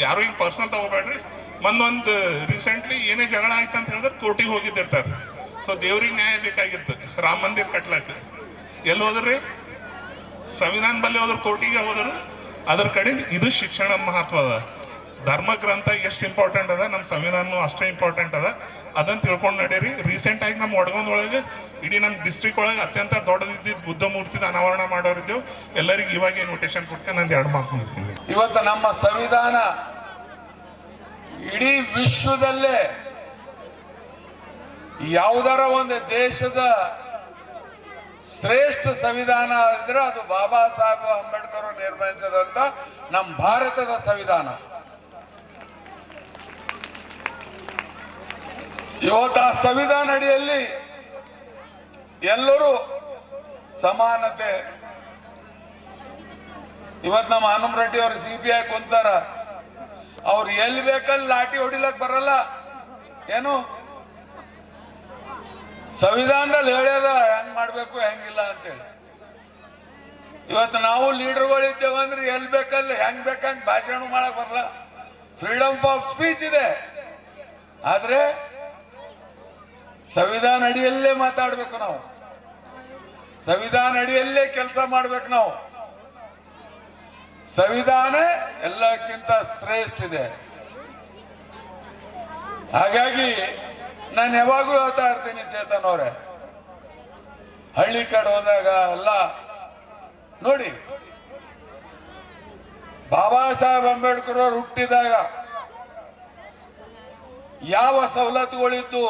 ಯಾರು ಹಿಂಗೆ ಪರ್ಸನಲ್ ತಗೋಬೇಡ್ರಿ. ಒಂದು ರೀಸೆಂಟ್ಲಿ ಏನೇ ಜಗಳ ಆಯ್ತು ಅಂತ ಹೇಳಿದ್ರೆ ಕೋರ್ಟಿಗೆ ಹೋಗಿದ್ದಿರ್ತಾರೆ. ಸೊ ದೇವ್ರಿಗೆ ನ್ಯಾಯ ಬೇಕಾಗಿತ್ತು ರಾಮ ಮಂದಿರ ಕಟ್ಲಕ್ಕ. ಎಲ್ಲಿ ಹೋದ್ರಿ? ಸಂವಿಧಾನ ಬಲ್ಲಿ ಹೋದ್ರು, ಕೋರ್ಟಿಗೆ ಹೋದ್ರು. ಅದ್ರ ಕಡೆ ಇದು ಶಿಕ್ಷಣದ ಮಹತ್ವ ಅದ. ಧರ್ಮ ಗ್ರಂಥ ಎಷ್ಟು ಇಂಪಾರ್ಟೆಂಟ್ ಅದ, ನಮ್ಮ ಸಂವಿಧಾನ ಅಷ್ಟೇ ಇಂಪಾರ್ಟೆಂಟ್ ಅದ. ಅದನ್ನ ತಿಳ್ಕೊಂಡು ನಡೀರಿ. ರೀಸೆಂಟ್ ಆಗಿ ನಮ್ಮ ಒಡಗೊಂದ್ ಒಳಗೆ ಇಡೀ ನಮ್ಮ ಡಿಸ್ಟ್ರಿಕ್ಟ್ ಒಳಗೆ ಅತ್ಯಂತ ದೊಡ್ಡದಿದ್ದ ಬುದ್ಧ ಮೂರ್ತಿದ ಅನಾವರಣ ಮಾಡೋರಿದ್ದೇವೆ. ಎಲ್ಲರಿಗೂ ಇವಾಗ ಇನ್ವಿಟೇಷನ್ ಕೊಡ್ತೇನೆ. ನಂದು 2 ಮಾತು ಮುಗಿಸ್ತೀನಿ. ಇವತ್ತು ನಮ್ಮ ಸಂವಿಧಾನ ಇಡೀ ವಿಶ್ವದಲ್ಲೇ ಯಾವುದರ ಒಂದು ದೇಶದ ಶ್ರೇಷ್ಠ ಸಂವಿಧಾನ ಇದ್ರೆ ಅದು ಬಾಬಾ ಸಾಹೇಬ್ ಅಂಬೇಡ್ಕರ್ ನಿರ್ಮಿಸಿದಂತ ನಮ್ಮ ಭಾರತದ ಸಂವಿಧಾನ. ಇವತ್ತು ಆ ಸಂವಿಧಾನ ಅಡಿಯಲ್ಲಿ ಎಲ್ಲರೂ ಸಮಾನತೆ. ಇವತ್ತು ನಮ್ಮ ಹನುಮ ರೆಡ್ಡಿ ಅವರು CBI ಕುಂತಾರ. ಅವ್ರು ಎಲ್ಲಿ ಬೇಕಲ್ಲಿ ಲಾಠಿ ಹೊಡಿಲಕ್ ಬರಲ್ಲ. ಏನು ಸಂವಿಧಾನದಲ್ಲಿ ಹೇಳ್ಯದ ಹೆಂಗ್ ಮಾಡ್ಬೇಕು ಹೆಂಗಿಲ್ಲ ಅಂತೇಳಿ. ಇವತ್ತು ನಾವು ಲೀಡರ್ಗಳಿದ್ದೇವೆ ಅಂದ್ರೆ ಎಲ್ಲಿ ಬೇಕಲ್ಲಿ ಹೆಂಗ್ ಬೇಕಂಗ್ ಭಾಷಣ ಮಾಡಕ್ ಬರಲ್ಲ. ಫ್ರೀಡಮ್ ಆಫ್ ಸ್ಪೀಚ್ ಇದೆ, ಆದ್ರೆ ಸಂವಿಧಾನ ಅಡಿಯಲ್ಲೇ ಮಾತಾಡ್ಬೇಕು ನಾವು, ಸಂವಿಧಾನ ಅಡಿಯಲ್ಲೇ ಕೆಲಸ ಮಾಡ್ಬೇಕು ನಾವು. ಸಂವಿಧಾನ ಎಲ್ಲಕ್ಕಿಂತ ಶ್ರೇಷ್ಠ ಇದೆ. ಹಾಗಾಗಿ ನಾನು ಯಾವಾಗೂ ಹೇಳ್ತಾ ಇರ್ತೀನಿ, ಚೇತನ್ ಅವರೇ, ಹಳ್ಳಿ ಕಡೆ ಹೋದಾಗ ಎಲ್ಲ ನೋಡಿ, ಬಾಬಾ ಸಾಹೇಬ್ ಅಂಬೇಡ್ಕರ್ ಅವರು ಹುಟ್ಟಿದಾಗ ಯಾವ ಸವಲತ್ತುಗಳಿತ್ತು,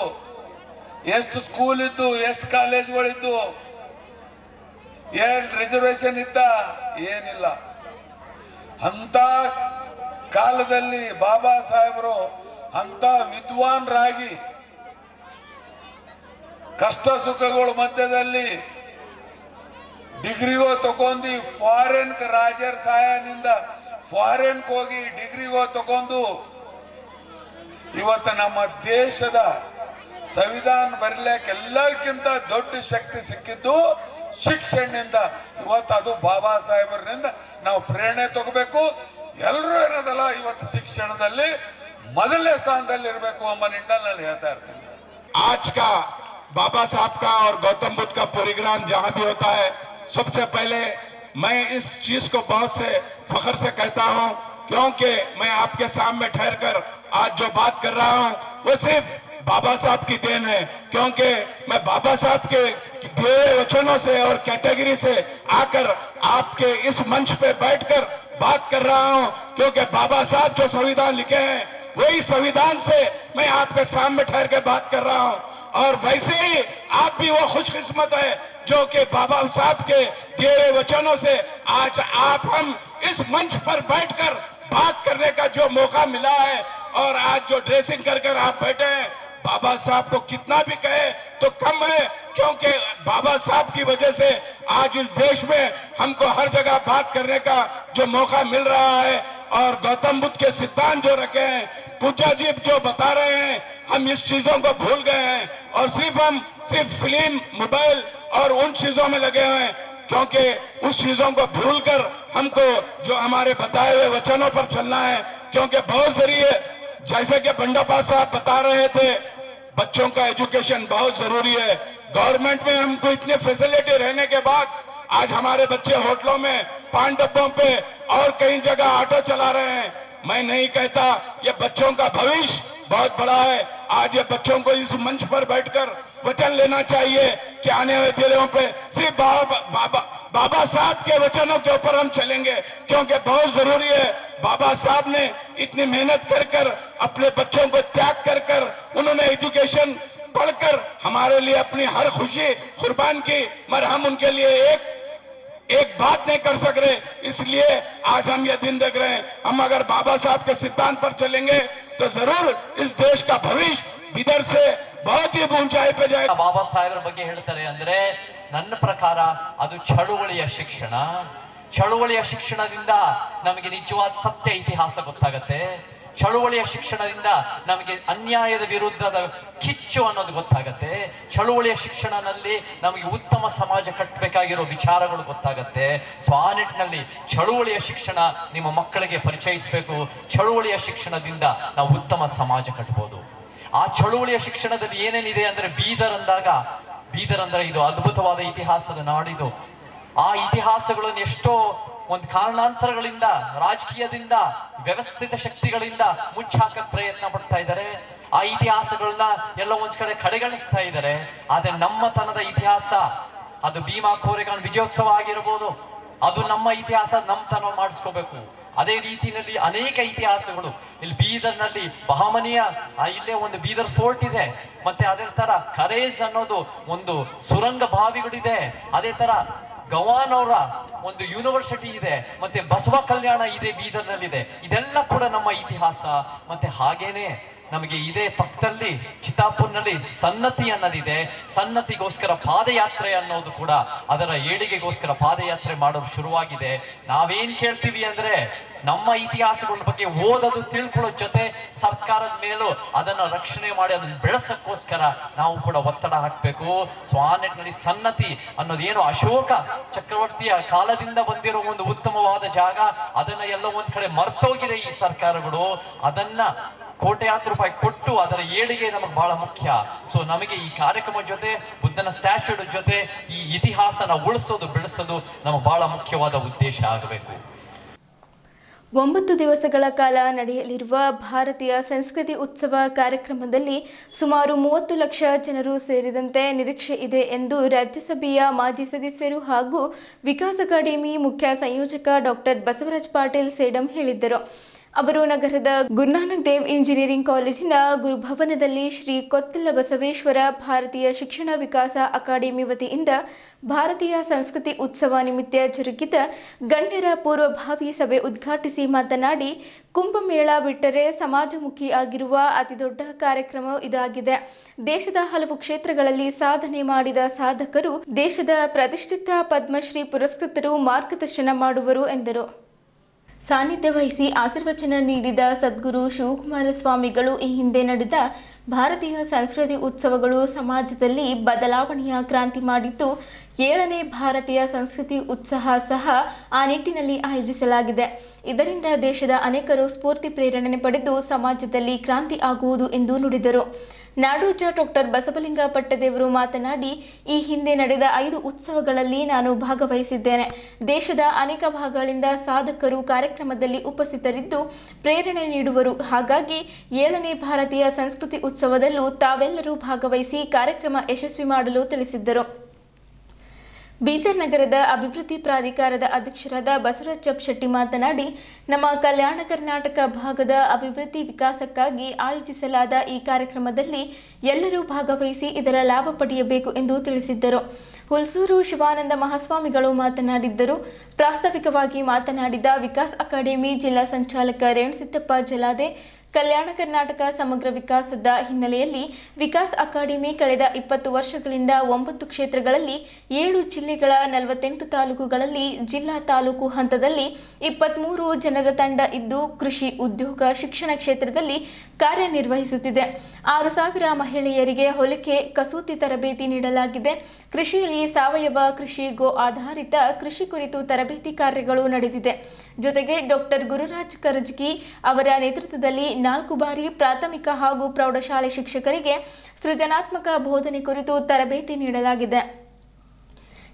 ಎಷ್ಟು ಸ್ಕೂಲ್ ಇತ್ತು, ಎಷ್ಟು ಕಾಲೇಜ್ಗಳಿತ್ತು, ಏನ್ ರಿಸರ್ವೇಶನ್ ಇತ್ತ, ಏನಿಲ್ಲ. ಅಂತ ಕಾಲದಲ್ಲಿ ಬಾಬಾ ಸಾಹೇಬರು ಅಂತ ವಿದ್ವಾನ್ರಾಗಿ ಕಷ್ಟ ಸುಖಗಳ ಮಧ್ಯದಲ್ಲಿ ಡಿಗ್ರಿಗೋ ತಗೊಂಡು ಫಾರಿನ್ ರಾಜರ ಸಹಾಯದಿಂದ ಫಾರಿನ್ಗೆ ಹೋಗಿ ಡಿಗ್ರಿಗೋ ತಗೊಂಡು ಇವತ್ತು ನಮ್ಮ ದೇಶದ ಸಂವಿಧಾನ ಬರಲಿಕ್ಕೆ ಎಲ್ಲಕ್ಕಿಂತ ದೊಡ್ಡ ಶಕ್ತಿ ಸಿಕ್ಕಿದ್ದು ಶಿಕ್ಷಣದಿಂದ. ಇವತ್ತು ಅದು ಬಾಬಾ ಸಾಹೇಬರಿಂದ ನಾವು ಪ್ರೇರಣೆ ತಗೋಬೇಕು. ಎಲ್ಲರೂ ಏನದಲ್ಲ ಇವತ್ತು ಶಿಕ್ಷಣದಲ್ಲಿ ಮೊದಲನೇ ಸ್ಥಾನದಲ್ಲಿ ಇರಬೇಕು ಎಂಬ ನಿಟ್ಟಿನಲ್ಲಿ ಹೇಳ್ತಾ ಇರ್ತೀನಿ. आज का बाबा साहब का और गौतम बुद्ध का प्रोग्राम जहां भी होता है, सबसे पहले मैं इस चीज को बहुत से फख्र से कहता हूं, क्योंकि मैं आपके सामने ठहर कर आज जो बात कर रहा हूं वो सिर्फ बाबा साहब की देन है, क्योंकि मैं बाबा साहब के दिए वचनों से और कैटेगरी से आकर आपके इस मंच पे बैठकर बात कर रहा हूं, क्योंकि बाबा साहब जो संविधान लिखे हैं वही संविधान से मैं आपके सामने ठहर के बात कर रहा हूं। और वैसे ही आप भी वो खुशकिस्मत है जो कि बाबा साहब के दिए वचनों से आज आप हम इस मंच पर बैठकर बात करने का जो मौका मिला है, और आज जो ड्रेसिंग कर आप बैठे हैं, बाबा साहब को कितना भी कहे तो कम है, क्योंकि बाबा साहब की वजह से आज इस देश में हमको हर जगह बात करने का जो मौका मिल रहा है। और गौतम बुद्ध के सिद्धांत जो रखे हैं, पूजा जी जो बता रहे हैं, हम इस चीजों को भूल गए हैं और हम सिर्फ फिल्म, मोबाइल और उन चीजों में लगे हुए हैं, क्योंकि उस चीजों को भूलकर हमको जो हमारे बताए हुए वचनों पर चलना है। क्योंकि बहुत जरूरी है, जैसे कि बंडापा साहब बता रहे थे, बच्चों का एजुकेशन बहुत जरूरी है। गवर्नमेंट में हमको इतने फैसिलिटी रहने के बाद आज हमारे बच्चे होटलों में, पान डब्बों पे और कई जगह ऑटो चला रहे हैं। मैं नहीं कहता, ये बच्चों का भविष्य बहुत बड़ा है। आज ये बच्चों को इस मंच पर बैठकर वचन लेना चाहिए कि आने वाले दिनों पे सिर्फ बाबा साहब के वचनों के ऊपर हम चलेंगे, क्योंकि बहुत जरूरी है। बाबा साहब ने इतनी मेहनत कर अपने बच्चों को त्याग कर उन्होंने एजुकेशन पढ़कर हमारे लिए अपनी हर खुशी कुर्बान की, मगर हम उनके लिए एक बात नहीं कर सक रहे। इसलिए आज हम ये दिन देख रहे हैं। हम अगर बाबा साहब के सिद्धांत पर चलेंगे तो जरूर इस देश का भविष्य इधर से बहुत ही ऊंचाई पे जाएगा। ಬಾಬಾ ಸಾಹೇಬರ ಬಗ್ಗೆ ಹೇಳ್ತಾರೆ ಅಂದ್ರೆ ನನ್ನ ಪ್ರಕಾರ ಅದು ಚಳುವಳಿಯ ಶಿಕ್ಷಣ. ಚಳುವಳಿಯ ಶಿಕ್ಷಣದಿಂದ ನಮಗೆ ನಿಜವಾದ ಸತ್ಯ ಇತಿಹಾಸ ಗೊತ್ತಾಗತ್ತೆ. ಚಳುವಳಿಯ ಶಿಕ್ಷಣದಿಂದ ನಮಗೆ ಅನ್ಯಾಯದ ವಿರುದ್ಧದ ಕಿಚ್ಚು ಅನ್ನೋದು ಗೊತ್ತಾಗತ್ತೆ. ಚಳುವಳಿಯ ಶಿಕ್ಷಣದಲ್ಲಿ ನಮಗೆ ಉತ್ತಮ ಸಮಾಜ ಕಟ್ಟಬೇಕಾಗಿರೋ ವಿಚಾರಗಳು ಗೊತ್ತಾಗತ್ತೆ. ಸೊ ಆ ನಿಟ್ಟಿನಲ್ಲಿ ಚಳುವಳಿಯ ಶಿಕ್ಷಣ ನಿಮ್ಮ ಮಕ್ಕಳಿಗೆ ಪರಿಚಯಿಸಬೇಕು. ಚಳುವಳಿಯ ಶಿಕ್ಷಣದಿಂದ ನಾವು ಉತ್ತಮ ಸಮಾಜ ಕಟ್ಟಬಹುದು. ಆ ಚಳುವಳಿಯ ಶಿಕ್ಷಣದಲ್ಲಿ ಏನೇನಿದೆ ಅಂದ್ರೆ ಬೀದರ್ ಅಂದ್ರೆ ಇದು ಅದ್ಭುತವಾದ ಇತಿಹಾಸದ ನಾಡಿದು. ಆ ಇತಿಹಾಸಗಳನ್ನು ಎಷ್ಟೋ ಒಂದು ಕಾರಣಾಂತರಗಳಿಂದ, ರಾಜಕೀಯದಿಂದ, ವ್ಯವಸ್ಥಿತ ಶಕ್ತಿಗಳಿಂದ ಮುಚ್ಚಾಕಕ್ಕೆ ಪ್ರಯತ್ನ ಪಡ್ತಾ ಇದ್ದಾರೆ. ಆ ಇತಿಹಾಸಗಳನ್ನ ಎಲ್ಲ ಒಂದ್ ಕಡೆ ಕಡೆಗಣಿಸ್ತಾ ಇದ್ದಾರೆ. ಆದ್ರೆ ನಮ್ಮತನದ ಇತಿಹಾಸ, ಅದು ಭೀಮಾ ಕೋರೆಗಾನ್ ವಿಜಯೋತ್ಸವ ಆಗಿರ್ಬೋದು, ಅದು ನಮ್ಮ ಇತಿಹಾಸ ನಮ್ಮತನ ಮಾಡಿಸ್ಕೋಬೇಕು. ಅದೇ ರೀತಿಯಲ್ಲಿ ಅನೇಕ ಇತಿಹಾಸಗಳು ಇಲ್ಲಿ ಬೀದರ್ನಲ್ಲಿ ಬಹಮನಿಯ ಇಲ್ಲೇ ಒಂದು ಬೀದರ್ ಫೋರ್ಟ್ ಇದೆ. ಮತ್ತೆ ಅದೇ ತರ ಕರೇಜ್ ಅನ್ನೋದು ಒಂದು ಸುರಂಗ ಬಾವಿಗಳಿದೆ. ಅದೇ ತರ ಗವಾನ್ ಅವರ ಒಂದು ಯೂನಿವರ್ಸಿಟಿ ಇದೆ. ಮತ್ತೆ ಬಸವ ಕಲ್ಯಾಣ ಇದೆ ಬೀದರ್ನಲ್ಲಿದೆ. ಇದೆಲ್ಲ ಕೂಡ ನಮ್ಮ ಇತಿಹಾಸ. ಮತ್ತೆ ಹಾಗೇನೆ ನಮಗೆ ಇದೇ ಪಕ್ಕದಲ್ಲಿ ಚಿತ್ತಾಪುರ್ನಲ್ಲಿ ಸನ್ನತಿ ಅನ್ನೋದಿದೆ. ಸನ್ನತಿಗೋಸ್ಕರ ಪಾದಯಾತ್ರೆ ಅನ್ನೋದು ಕೂಡ, ಅದರ ಏಳಿಗೆಗೋಸ್ಕರ ಪಾದಯಾತ್ರೆ ಮಾಡೋದು ಶುರುವಾಗಿದೆ. ನಾವೇನ್ ಕೇಳ್ತೀವಿ ಅಂದ್ರೆ ನಮ್ಮ ಇತಿಹಾಸಗಳ ಬಗ್ಗೆ ಓದೋದು, ತಿಳ್ಕೊಳ್ಳೋ ಜೊತೆ ಸರ್ಕಾರದ ಮೇಲೂ ಅದನ್ನ ರಕ್ಷಣೆ ಮಾಡಿ ಅದನ್ನ ಬೆಳೆಸಕ್ಕೋಸ್ಕರ ನಾವು ಕೂಡ ಒತ್ತಡ ಹಾಕ್ಬೇಕು. ಸೊ ಆ ನಿಟ್ಟಿನಲ್ಲಿ ಸನ್ನತಿ ಅನ್ನೋದೇನು ಅಶೋಕ ಚಕ್ರವರ್ತಿಯ ಕಾಲದಿಂದ ಬಂದಿರೋ ಒಂದು ಉತ್ತಮವಾದ ಜಾಗ, ಅದನ್ನ ಎಲ್ಲ ಒಂದ್ ಕಡೆ ಮರ್ತೋಗಿದೆ ಈ ಸರ್ಕಾರಗಳು. ಅದನ್ನ ಕೋಟ್ಯಾಂತರ ರೂಪಾಯಿ ಕೊಟ್ಟು ಅದರ ಏಳಿಗೆ ನಮಗೆ ಬಹಳ ಮುಖ್ಯ. ಸೊ ನಮಗೆ ಈ ಕಾರ್ಯಕ್ರಮ ಜೊತೆ, ಬುದ್ಧನ ಸ್ಟ್ಯಾಚ್ಯೂಡ್ ಜೊತೆ ಈ ಇತಿಹಾಸನ ಉಳಿಸೋದು, ಬೆಳೆಸೋದು ನಮಗೆ ಬಹಳ ಮುಖ್ಯವಾದ ಉದ್ದೇಶ ಆಗಬೇಕು. 9 ದಿವಸಗಳ ಕಾಲ ನಡೆಯಲಿರುವ ಭಾರತೀಯ ಸಂಸ್ಕೃತಿ ಉತ್ಸವ ಕಾರ್ಯಕ್ರಮದಲ್ಲಿ ಸುಮಾರು 30 ಲಕ್ಷ ಜನರು ಸೇರಿದಂತೆ ನಿರೀಕ್ಷೆ ಇದೆ ಎಂದು ರಾಜ್ಯಸಭೆಯ ಮಾಜಿ ಸದಸ್ಯರು ಹಾಗೂ ವಿಕಾಸ್ ಅಕಾಡೆಮಿ ಮುಖ್ಯ ಸಂಯೋಜಕ ಡಾಕ್ಟರ್ ಬಸವರಾಜ್ ಪಾಟೀಲ್ ಸೇಡಂ ಹೇಳಿದ್ದರು. ಅವರು ನಗರದ ಗುರುನಾನಕ್ ದೇವ್ ಇಂಜಿನಿಯರಿಂಗ್ ಕಾಲೇಜಿನ ಗುರುಭವನದಲ್ಲಿ ಶ್ರೀ ಕೊತ್ತಲ ಬಸವೇಶ್ವರ ಭಾರತೀಯ ಶಿಕ್ಷಣ ವಿಕಾಸ ಅಕಾಡೆಮಿ ವತಿಯಿಂದ ಭಾರತೀಯ ಸಂಸ್ಕೃತಿ ಉತ್ಸವ ನಿಮಿತ್ತ ಜರುಗಿದ ಗಣ್ಯರ ಪೂರ್ವಭಾವಿ ಸಭೆ ಉದ್ಘಾಟಿಸಿ ಮಾತನಾಡಿ, ಕುಂಭಮೇಳ ಬಿಟ್ಟರೆ ಸಮಾಜಮುಖಿ ಆಗಿರುವ ಅತಿದೊಡ್ಡ ಕಾರ್ಯಕ್ರಮ ಇದಾಗಿದೆ. ದೇಶದ ಹಲವು ಕ್ಷೇತ್ರಗಳಲ್ಲಿ ಸಾಧನೆ ಮಾಡಿದ ಸಾಧಕರು, ದೇಶದ ಪ್ರತಿಷ್ಠಿತ ಪದ್ಮಶ್ರೀ ಪುರಸ್ಕೃತರು ಮಾರ್ಗದರ್ಶನ ಮಾಡುವರು ಎಂದರು. ಸಾನ್ನಿಧ್ಯ ವಹಿಸಿ ಆಶೀರ್ವಚನ ನೀಡಿದ ಸದ್ಗುರು ಶಿವಕುಮಾರ ಸ್ವಾಮಿಗಳು ಈ ಹಿಂದೆ ನಡೆದ ಭಾರತೀಯ ಸಂಸ್ಕೃತಿ ಉತ್ಸವಗಳು ಸಮಾಜದಲ್ಲಿ ಬದಲಾವಣೆಯ ಕ್ರಾಂತಿ ಮಾಡಿದ್ದು, 7ನೇ ಭಾರತೀಯ ಸಂಸ್ಕೃತಿ ಉತ್ಸವ ಸಹ ಆ ನಿಟ್ಟಿನಲ್ಲಿ ಆಯೋಜಿಸಲಾಗಿದೆ. ಇದರಿಂದ ದೇಶದ ಅನೇಕರು ಸ್ಫೂರ್ತಿ ಪ್ರೇರಣೆ ಪಡೆದು ಸಮಾಜದಲ್ಲಿ ಕ್ರಾಂತಿ ಆಗುವುದು ಎಂದು ನುಡಿದರು. ನಾಡೋಜ ಡಾಕ್ಟರ್ ಬಸವಲಿಂಗ ಪಟ್ಟದೇವರು ಮಾತನಾಡಿ, ಈ ಹಿಂದೆ ನಡೆದ 5 ಉತ್ಸವಗಳಲ್ಲಿ ನಾನು ಭಾಗವಹಿಸಿದ್ದೇನೆ. ದೇಶದ ಅನೇಕ ಭಾಗಗಳಿಂದ ಸಾಧಕರು ಕಾರ್ಯಕ್ರಮದಲ್ಲಿ ಉಪಸ್ಥಿತರಿದ್ದು ಪ್ರೇರಣೆ ನೀಡುವರು. ಹಾಗಾಗಿ 7ನೇ ಭಾರತೀಯ ಸಂಸ್ಕೃತಿ ಉತ್ಸವದಲ್ಲೂ ತಾವೆಲ್ಲರೂ ಭಾಗವಹಿಸಿ ಕಾರ್ಯಕ್ರಮ ಯಶಸ್ವಿ ಮಾಡಲು ತಿಳಿಸಿದ್ದರು. ಬೀದರ್ ನಗರದ ಅಭಿವೃದ್ಧಿ ಪ್ರಾಧಿಕಾರದ ಅಧ್ಯಕ್ಷರಾದ ಬಸವರಾಜ ಶೆಟ್ಟಿ ಮಾತನಾಡಿ, ನಮ್ಮ ಕಲ್ಯಾಣ ಕರ್ನಾಟಕ ಭಾಗದ ಅಭಿವೃದ್ಧಿ ವಿಕಾಸಕ್ಕಾಗಿ ಆಯೋಜಿಸಲಾದ ಈ ಕಾರ್ಯಕ್ರಮದಲ್ಲಿ ಎಲ್ಲರೂ ಭಾಗವಹಿಸಿ ಇದರ ಲಾಭ ಪಡೆಯಬೇಕು ಎಂದು ತಿಳಿಸಿದ್ದರು. ಹುಲ್ಸೂರು ಶಿವಾನಂದ ಮಹಾಸ್ವಾಮಿಗಳು ಮಾತನಾಡಿದ್ದರು. ಪ್ರಾಸ್ತಾವಿಕವಾಗಿ ಮಾತನಾಡಿದ ವಿಕಾಸ್ ಅಕಾಡೆಮಿ ಜಿಲ್ಲಾ ಸಂಚಾಲಕ ರೇಣುಸಿದ್ದಪ್ಪ ಜಲಾದೆ, ಕಲ್ಯಾಣ ಕರ್ನಾಟಕ ಸಮಗ್ರ ವಿಕಾಸದ ಹಿನ್ನೆಲೆಯಲ್ಲಿ ವಿಕಾಸ್ ಅಕಾಡೆಮಿ ಕಳೆದ 20 ವರ್ಷಗಳಿಂದ 9 ಕ್ಷೇತ್ರಗಳಲ್ಲಿ 7 ಜಿಲ್ಲೆಗಳ 48 ತಾಲೂಕುಗಳಲ್ಲಿ ಜಿಲ್ಲಾ ತಾಲೂಕು ಹಂತದಲ್ಲಿ 23 ಜನರ ತಂಡ ಇದ್ದು ಕೃಷಿ, ಉದ್ಯೋಗ, ಶಿಕ್ಷಣ ಕ್ಷೇತ್ರದಲ್ಲಿ ಕಾರ್ಯನಿರ್ವಹಿಸುತ್ತಿದೆ. 6,000 ಮಹಿಳೆಯರಿಗೆ ಹೊಲಿಗೆ, ಕಸೂತಿ ತರಬೇತಿ ನೀಡಲಾಗಿದೆ. ಕೃಷಿಯಲ್ಲಿ ಸಾವಯವ ಕೃಷಿ, ಗೋ ಆಧಾರಿತ ಕೃಷಿ ಕುರಿತು ತರಬೇತಿ ಕಾರ್ಯಗಳು ನಡೆದಿದೆ. ಜೊತೆಗೆ ಡಾಕ್ಟರ್ ಗುರುರಾಜ್ ಕರಜಗಿ ಅವರ ನೇತೃತ್ವದಲ್ಲಿ 4 ಬಾರಿ ಪ್ರಾಥಮಿಕ ಹಾಗೂ ಪ್ರೌಢಶಾಲೆ ಶಿಕ್ಷಕರಿಗೆ ಸೃಜನಾತ್ಮಕ ಬೋಧನೆ ಕುರಿತು ತರಬೇತಿ ನೀಡಲಾಗಿದೆ.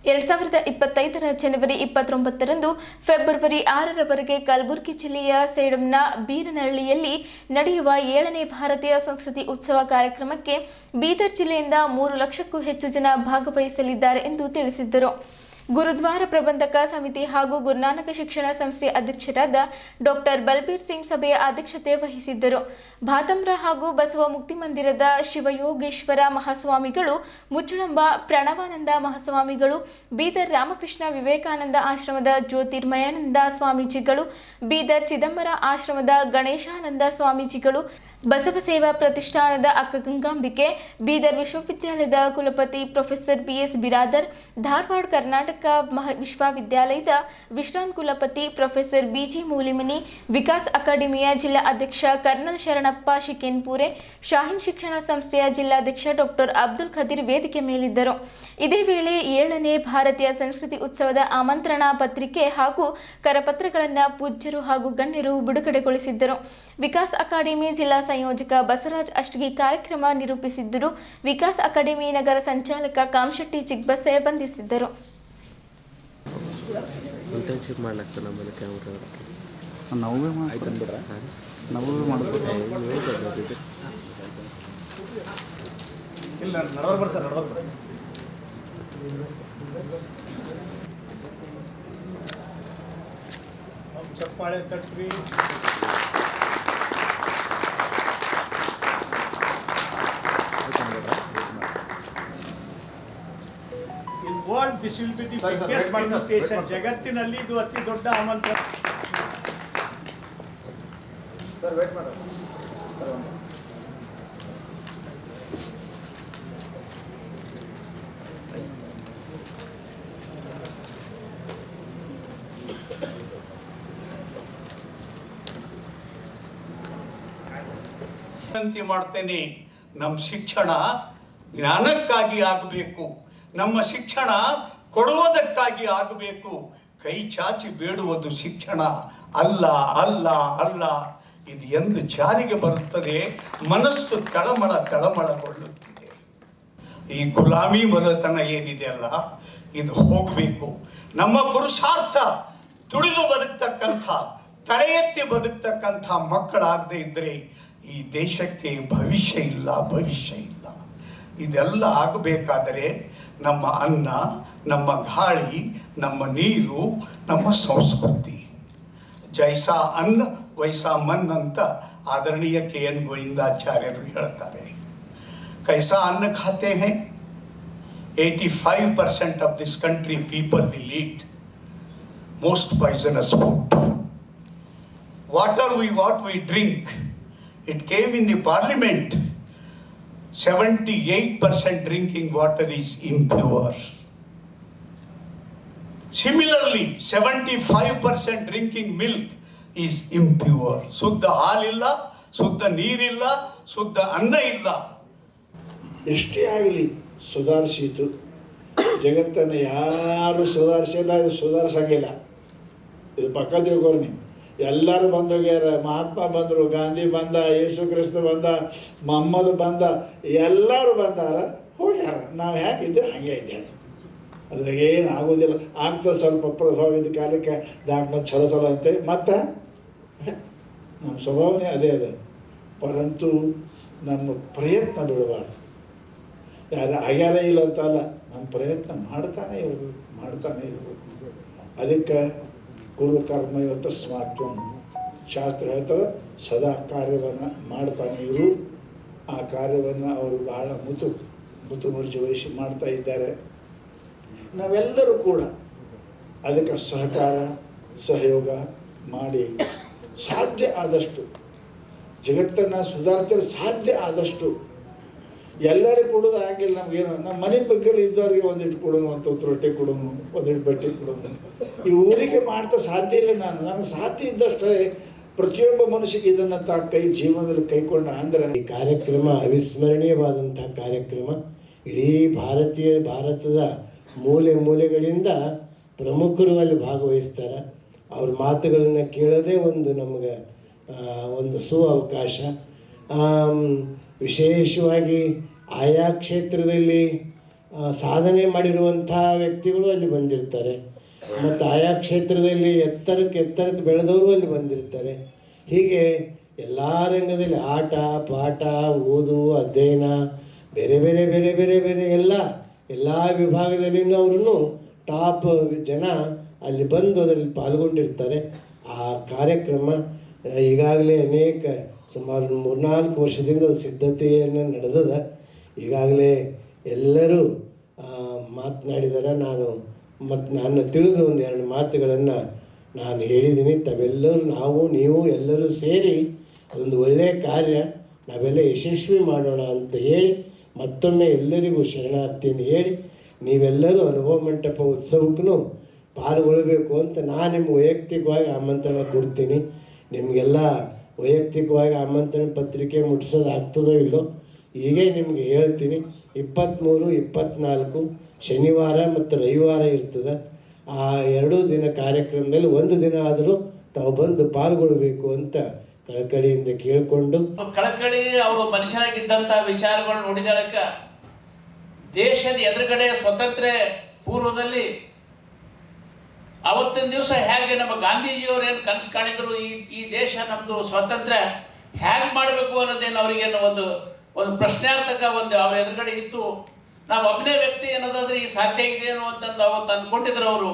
2025 ಜನವರಿ 29ರಂದು ಫೆಬ್ರವರಿ 6ರವರೆಗೆ ಕಲಬುರಗಿ ಜಿಲ್ಲೆಯ ಸೇಡಂನ ಬೀರನಹಳ್ಳಿಯಲ್ಲಿ ನಡೆಯುವ 7ನೇ ಭಾರತೀಯ ಸಂಸ್ಕೃತಿ ಉತ್ಸವ ಕಾರ್ಯಕ್ರಮಕ್ಕೆ ಬೀದರ್ ಜಿಲ್ಲೆಯಿಂದ 3 ಲಕ್ಷಕ್ಕೂ ಹೆಚ್ಚು ಜನ ಭಾಗವಹಿಸಲಿದ್ದಾರೆ ಎಂದು ತಿಳಿಸಿದ್ದರು. ಗುರುದ್ವಾರ ಪ್ರಬಂಧಕ ಸಮಿತಿ ಹಾಗೂ ಗುರುನಾನಕ ಶಿಕ್ಷಣ ಸಂಸ್ಥೆ ಅಧ್ಯಕ್ಷರಾದ ಡಾಕ್ಟರ್ ಬಲ್ಬೀರ್ ಸಿಂಗ್ ಸಭೆಯ ಅಧ್ಯಕ್ಷತೆ ವಹಿಸಿದ್ದರು. ಭಾತಮ್ರ ಹಾಗೂ ಬಸವ ಮುಕ್ತಿ ಮಂದಿರದ ಶಿವಯೋಗೇಶ್ವರ ಮಹಾಸ್ವಾಮಿಗಳು, ಮುಚ್ಚಳಂಬ ಪ್ರಣವಾನಂದ ಮಹಾಸ್ವಾಮಿಗಳು, ಬೀದರ್ ರಾಮಕೃಷ್ಣ ವಿವೇಕಾನಂದ ಆಶ್ರಮದ ಜ್ಯೋತಿರ್ಮಯಾನಂದ ಸ್ವಾಮೀಜಿಗಳು, ಬೀದರ್ ಚಿದಂಬರ ಆಶ್ರಮದ ಗಣೇಶಾನಂದ ಸ್ವಾಮೀಜಿಗಳು, ಬಸವ ಸೇವಾ ಪ್ರತಿಷ್ಠಾನದ ಅಕ್ಕ ಗಂಗಾಂಬಿಕೆ, ಬೀದರ್ ವಿಶ್ವವಿದ್ಯಾಲಯದ ಕುಲಪತಿ ಪ್ರೊಫೆಸರ್ BS ಬಿರಾದರ್, ಧಾರವಾಡ ಕರ್ನಾಟಕ ವಿಶ್ವವಿದ್ಯಾಲಯದ ವಿಶ್ರಾಂತ ಕುಲಪತಿ ಪ್ರೊಫೆಸರ್ BG ಮೂಲಿಮನಿ, ವಿಕಾಸ್ ಅಕಾಡೆಮಿಯ ಜಿಲ್ಲಾ ಅಧ್ಯಕ್ಷ ಕರ್ನಲ್ ಶರಣಪ್ಪ ಶಿಕೆನ್ಪುರೆ, ಶಾಹೀನ್ ಶಿಕ್ಷಣ ಸಂಸ್ಥೆಯ ಜಿಲ್ಲಾಧ್ಯಕ್ಷ ಡಾಕ್ಟರ್ ಅಬ್ದುಲ್ ಖದೀರ್ ವೇದಿಕೆ ಮೇಲಿದ್ದರು. ಇದೇ ವೇಳೆ 7ನೇ ಭಾರತೀಯ ಸಂಸ್ಕೃತಿ ಉತ್ಸವದ ಆಮಂತ್ರಣ ಪತ್ರಿಕೆ ಹಾಗೂ ಕರಪತ್ರಗಳನ್ನು ಪೂಜ್ಯರು ಹಾಗೂ ಗಣ್ಯರು ಬಿಡುಗಡೆಗೊಳಿಸಿದ್ದರು. ವಿಕಾಸ್ ಅಕಾಡೆಮಿ ಜಿಲ್ಲಾ ಸಂಯೋಜಕ ಬಸವರಾಜ್ ಅಷ್ಟಗಿ ಕಾರ್ಯಕ್ರಮ ನಿರೂಪಿಸಿದ್ದರು. ವಿಕಾಸ್ ಅಕಾಡೆಮಿ ನಗರ ಸಂಚಾಲಕ ಕಾಮಶೆಟ್ಟಿ ಚಿಗ್ಬಸೆ ಬಂಧಿಸಿದ್ದರು. ಇಂಟರ್ನ್ಶಿಪ್ ಮಾಡ್ಲಾಗ್ತದೆ ನಮ್ಮಲ್ಲಿ ಕ್ಯಾಮ್ರಾ ನಾವು ಇಲ್ಲ ನಡವರ್ ಬರ್ರಿ ಸರ್, ನಡವರ್ ಬರ್ರಿ. ಚಪ್ಪಾಳೆ ತಟ್ರಿ. In world this will be the biggest invitation. ಜಗತ್ತಿನಲ್ಲಿ ಇದು ಅತಿ ದೊಡ್ಡ ಆಮಂತ್ರಣ. ಸರ್ ವೇಟ್ ಮಾಡಿ. ವಿನಂತಿ ಮಾಡ್ತೇನೆ, ನಮ್ಮ ಶಿಕ್ಷಣ ಜ್ಞಾನಕ್ಕಾಗಿ ಆಗಬೇಕು, ನಮ್ಮ ಶಿಕ್ಷಣ ಕೊಡುವುದಕ್ಕಾಗಿ ಆಗಬೇಕು. ಕೈ ಚಾಚಿ ಬೇಡುವುದು ಶಿಕ್ಷಣ ಅಲ್ಲ ಅಲ್ಲ ಅಲ್ಲ. ಇದು ಎಂದು ಜಾರಿಗೆ ಬರುತ್ತದೆ ಮನಸ್ಸು ತಳಮಳಗೊಳ್ಳುತ್ತಿದೆ. ಈ ಗುಲಾಮಿ ಬಡತನ ಏನಿದೆ ಅಲ್ಲ, ಇದು ಹೋಗಬೇಕು. ನಮ್ಮ ಪುರುಷಾರ್ಥ ತುಳಿದು ಬದುಕ್ತಕ್ಕಂಥ, ತಲೆ ಎತ್ತಿ ಬದುಕ್ತಕ್ಕಂಥ ಮಕ್ಕಳಾಗದೇ ಇದ್ದರೆ ಈ ದೇಶಕ್ಕೆ ಭವಿಷ್ಯ ಇಲ್ಲ. ಇದೆಲ್ಲ ಆಗಬೇಕಾದರೆ ನಮ್ಮ ಅನ್ನ, ನಮ್ಮ ಗಾಳಿ, ನಮ್ಮ ನೀರು, ನಮ್ಮ ಸಂಸ್ಕೃತಿ. ಜೈಸಾ ಅನ್ನ ವೈಸಾ ಮನ್ ಅಂತ ಆದರಣೀಯ KN ಗೋವಿಂದಾಚಾರ್ಯರು ಹೇಳ್ತಾರೆ. ಕೈಸಾ ಅನ್ನ ಖಾತೆ high 85% of this country people will eat most poisonous food. What we drink, it came in the parliament. 78% drinking water is impure. Similarly, 75% drinking milk is impure. Suddha ಹಾಲ್ ಇಲ್ಲ, ಶುದ್ಧ ನೀರಿಲ್ಲ, ಶುದ್ಧ ಅನ್ನ ಇಲ್ಲ. ಎಷ್ಟೇ ಆಗಲಿ ಸುಧಾರಿಸಿತು. ಜಗತ್ತನ್ನು ಯಾರು ಸುಧಾರಿಸಿಲ್ಲ, ಇದು ಸುಧಾರಿಸಂಗಿಲ್ಲ. ಇದು ಪಕ್ಕ ತಿಳ್ಕೋರಿ ನೀವು. ಎಲ್ಲರೂ ಬಂದೋಗ್ಯಾರ. ಮಹಾತ್ಮ ಬಂದರು, ಗಾಂಧಿ ಬಂದ, ಯೇಸು ಕ್ರಿಸ್ತ ಬಂದ, ಮೊಹಮ್ಮದ್ ಬಂದ, ಎಲ್ಲರೂ ಬಂದಾರ, ಹೋಗ್ಯಾರ. ನಾವು ಹೇಗಿದ್ದೇವೆ ಹಾಗೆ ಇದ್ದೇವೆ. ಅದ್ರಾಗ ಏನು ಆಗೋದಿಲ್ಲ. ಆಗ್ತದೆ ಸ್ವಲ್ಪ ಪ್ರಭಾವಿತ ಕಾಲಕ್ಕೆ ನಾಲ್ಕು ಚಲ ಅಂತೆ. ಮತ್ತು ನಮ್ಮ ಸ್ವಭಾವನೆ ಅದೇ ಅದ. ಪರಂತು ನಮ್ಮ ಪ್ರಯತ್ನ ಬಿಡಬಾರ್ದು. ಯಾರು ಆಗ್ಯಾರ ಇಲ್ಲ ಅಂತ ಅಲ್ಲ, ನಮ್ಮ ಪ್ರಯತ್ನ ಮಾಡ್ತಾನೆ ಇರಬೇಕು. ಅದಕ್ಕೆ ಗುರು ಕರ್ಮ ಇವತ್ತು ಸ್ಮಾತ್ವ ಶಾಸ್ತ್ರ ಹೇಳ್ತದೆ. ಸದಾ ಕಾರ್ಯವನ್ನು ಮಾಡ್ತಾನೆ ಇರು. ಆ ಕಾರ್ಯವನ್ನು ಅವರು ಬಹಳ ಮುತುವರ್ಜಿ ವಹಿಸಿ ಮಾಡ್ತಾ ಇದ್ದಾರೆ. ನಾವೆಲ್ಲರೂ ಕೂಡ ಅದಕ್ಕೆ ಸಹಕಾರ ಸಹಯೋಗ ಮಾಡಿ ಸಾಧ್ಯ ಆದಷ್ಟು ಜಗತ್ತನ್ನು ಸುಧಾರಿಸಲು ಸಾಧ್ಯ ಆದಷ್ಟು ಎಲ್ಲರಿಗೂ ಕೊಡೋದು ಆಗಿಲ್ಲ. ನಮಗೇನು ನಮ್ಮ ಮನೆ ಬಗ್ಗೆಲ್ಲಿ ಇದ್ದವ್ರಿಗೆ ಒಂದಿಟ್ಟು ಕೊಡೋನು, ಅಂತ ರೊಟ್ಟಿ ಕೊಡೋನು, ಒಂದಿಟ್ಟು ಬಟ್ಟೆ ಕೊಡೋನು. ಈ ಊರಿಗೆ ಮಾಡ್ತಾ ಸಾಧ್ಯ ಇಲ್ಲ. ನನಗೆ ಸಾಧ್ಯ ಇದ್ದಷ್ಟೇ ಪ್ರತಿಯೊಬ್ಬ ಮನುಷ್ಯಗೆ ಇದನ್ನು ಜೀವನದಲ್ಲಿ ಕೈಕೊಂಡ ಅಂದರೆ ಈ ಕಾರ್ಯಕ್ರಮ ಅವಿಸ್ಮರಣೀಯವಾದಂಥ ಕಾರ್ಯಕ್ರಮ. ಇಡೀ ಭಾರತದ ಮೂಲೆಗಳಿಂದ ಪ್ರಮುಖರು ಅಲ್ಲಿ ಭಾಗವಹಿಸ್ತಾರೆ. ಅವ್ರ ಮಾತುಗಳನ್ನು ಕೇಳೋದೇ ಒಂದು ನಮಗೆ ಒಂದು ಅವಕಾಶ. ವಿಶೇಷವಾಗಿ ಆಯಾ ಕ್ಷೇತ್ರದಲ್ಲಿ ಸಾಧನೆ ಮಾಡಿರುವಂಥ ವ್ಯಕ್ತಿಗಳು ಅಲ್ಲಿ ಬಂದಿರ್ತಾರೆ. ಮತ್ತು ಆಯಾ ಕ್ಷೇತ್ರದಲ್ಲಿ ಎತ್ತರಕ್ಕೆ ಬೆಳೆದವರು ಅಲ್ಲಿ ಬಂದಿರ್ತಾರೆ. ಹೀಗೆ ಎಲ್ಲ ರಂಗದಲ್ಲಿ ಆಟ ಪಾಠ ಓದು ಅಧ್ಯಯನ ಬೇರೆ ಬೇರೆ ಬೇರೆ ಬೇರೆ ಬೇರೆ ಎಲ್ಲ ವಿಭಾಗದಲ್ಲಿನವ್ರೂ ಟಾಪ್ ಜನ ಅಲ್ಲಿ ಬಂದು ಅದರಲ್ಲಿ ಪಾಲ್ಗೊಂಡಿರ್ತಾರೆ. ಆ ಕಾರ್ಯಕ್ರಮ ಈಗಾಗಲೇ ಸುಮಾರು 3-4 ವರ್ಷದಿಂದ ಸಿದ್ಧತೆಯನ್ನು ನಡೆದದ. ಈಗಾಗಲೇ ಎಲ್ಲರೂ ಮಾತನಾಡಿದ್ದಾರೆ. ನಾನು ತಿಳಿದ 1-2 ಮಾತುಗಳನ್ನು ನಾನು ಹೇಳಿದ್ದೀನಿ. ತಾವೆಲ್ಲರೂ ನೀವು ಎಲ್ಲರೂ ಸೇರಿ ಅದೊಂದು ಒಳ್ಳೆಯ ಕಾರ್ಯ ನಾವೆಲ್ಲ ಯಶಸ್ವಿ ಮಾಡೋಣ ಅಂತ ಹೇಳಿ ಮತ್ತೊಮ್ಮೆ ಎಲ್ಲರಿಗೂ ಶರಣಾರ್ಥಿಯನ್ನು ಹೇಳಿ ನೀವೆಲ್ಲರೂ ಅನುಭವ ಮಂಟಪ ಉತ್ಸವಕ್ಕೂ ಪಾಲ್ಗೊಳ್ಳಬೇಕು ಅಂತ ನಾನು ನಿಮ್ಗೆ ವೈಯಕ್ತಿಕವಾಗಿ ಆಮಂತ್ರಣ ಕೊಡ್ತೀನಿ. ನಿಮಗೆಲ್ಲ ವೈಯಕ್ತಿಕವಾಗಿ ಆಮಂತ್ರಣ ಪತ್ರಿಕೆ ಮುಟ್ಸೋದಾಗ್ತದೋ ಇಲ್ಲೋ ಹೀಗೆ ನಿಮಗೆ ಹೇಳ್ತೀನಿ. 23, 24 ಶನಿವಾರ ಮತ್ತು ರವಿವಾರ ಇರ್ತದೆ. ಆ 2 ದಿನ ಕಾರ್ಯಕ್ರಮದಲ್ಲಿ 1 ದಿನ ಆದರೂ ತಾವು ಬಂದು ಪಾಲ್ಗೊಳ್ಳಬೇಕು ಅಂತ ಕಳಕಳಿಯಿಂದ ಕೇಳಿಕೊಂಡು ಕಳಕಳಿ ಅವರು ಮನುಷ್ಯನಾಗಿದ್ದಂಥ ವಿಚಾರಗಳು ನೋಡಿದಳಕ ದೇಶದ ಎದುರುಗಡೆ ಸ್ವತಂತ್ರ ಪೂರ್ವದಲ್ಲಿ ಅವತ್ತಿನ ದಿವಸ ಹೇಗೆ ನಮ್ಮ ಗಾಂಧೀಜಿಯವರು ಏನು ಕನಸು ಕಾಣಿದ್ರು, ಈ ದೇಶ ನಮ್ಮದು ಸ್ವತಂತ್ರ ಹೇಗೆ ಮಾಡಬೇಕು ಅನ್ನೋದೇನು ಅವರಿಗೇನು ಒಂದು ಪ್ರಶ್ನಾರ್ಥಕ ಅವ್ರ ಎದುರುಗಡೆ ಇತ್ತು. ನಾವು ಒಬ್ಬನೇ ವ್ಯಕ್ತಿ ಅನ್ನೋದಾದ್ರೆ ಈ ಸಾಧ್ಯ ಇದೆಯೇನೋ ಅಂತಂದು ಅವತ್ತು ಅಂದ್ಕೊಂಡಿದ್ರು ಅವರು.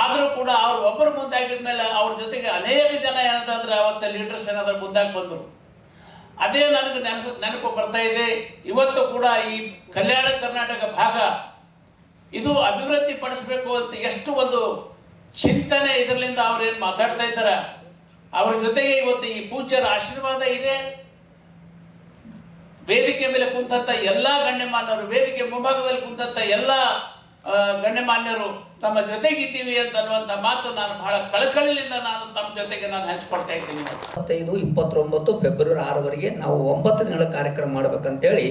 ಆದರೂ ಕೂಡ ಅವ್ರು ಒಬ್ಬರು ಮುಂದಾಗಿದ ಮೇಲೆ ಅವ್ರ ಜೊತೆಗೆ ಅನೇಕ ಜನ ಏನಂತಂದ್ರೆ ಅವತ್ತು ಲೀಡರ್ಸ್ ಏನಾದ್ರು ಮುಂದಾಗಿ ಬಂದರು. ಅದೇ ನನಗೆ ನೆನಪು ಬರ್ತಾ ಇದೆ. ಇವತ್ತು ಕೂಡ ಈ ಕಲ್ಯಾಣ ಕರ್ನಾಟಕ ಭಾಗ ಇದು ಅಭಿವೃದ್ಧಿ ಪಡಿಸಬೇಕು ಅಂತ ಎಷ್ಟು ಒಂದು ಚಿಂತನೆ ಇದರಿಂದ ಅವ್ರೇನು ಮಾತಾಡ್ತಾ ಇದ್ದಾರೆ. ಅವ್ರ ಜೊತೆಗೆ ಇವತ್ತು ಈ ಪೂಜ್ಯರ ಆಶೀರ್ವಾದ ಇದೆ. ವೇದಿಕೆ ಮೇಲೆ ಕುಂತಂಥ ಎಲ್ಲ ಗಣ್ಯಮಾನ್ಯರು, ವೇದಿಕೆ ಮುಂಭಾಗದಲ್ಲಿ ಕುಂತಂಥ ಎಲ್ಲ ಗಣ್ಯಮಾನ್ಯರು ತಮ್ಮ ಜೊತೆಗಿದ್ದೀವಿ ಅಂತ ಅನ್ನುವಂಥ ಮಾತು ನಾನು ಬಹಳ ಕಳಕಳಿಯಿಂದ ನಾನು ತಮ್ಮ ಜೊತೆಗೆ ನಾನು ಹಂಚ್ಕೊಳ್ತಾ ಇದ್ದೀನಿ. 29 ಫೆಬ್ರವರಿ 6 ನಾವು 9 ದಿನಗಳ ಕಾರ್ಯಕ್ರಮ ಮಾಡ್ಬೇಕಂತೇಳಿ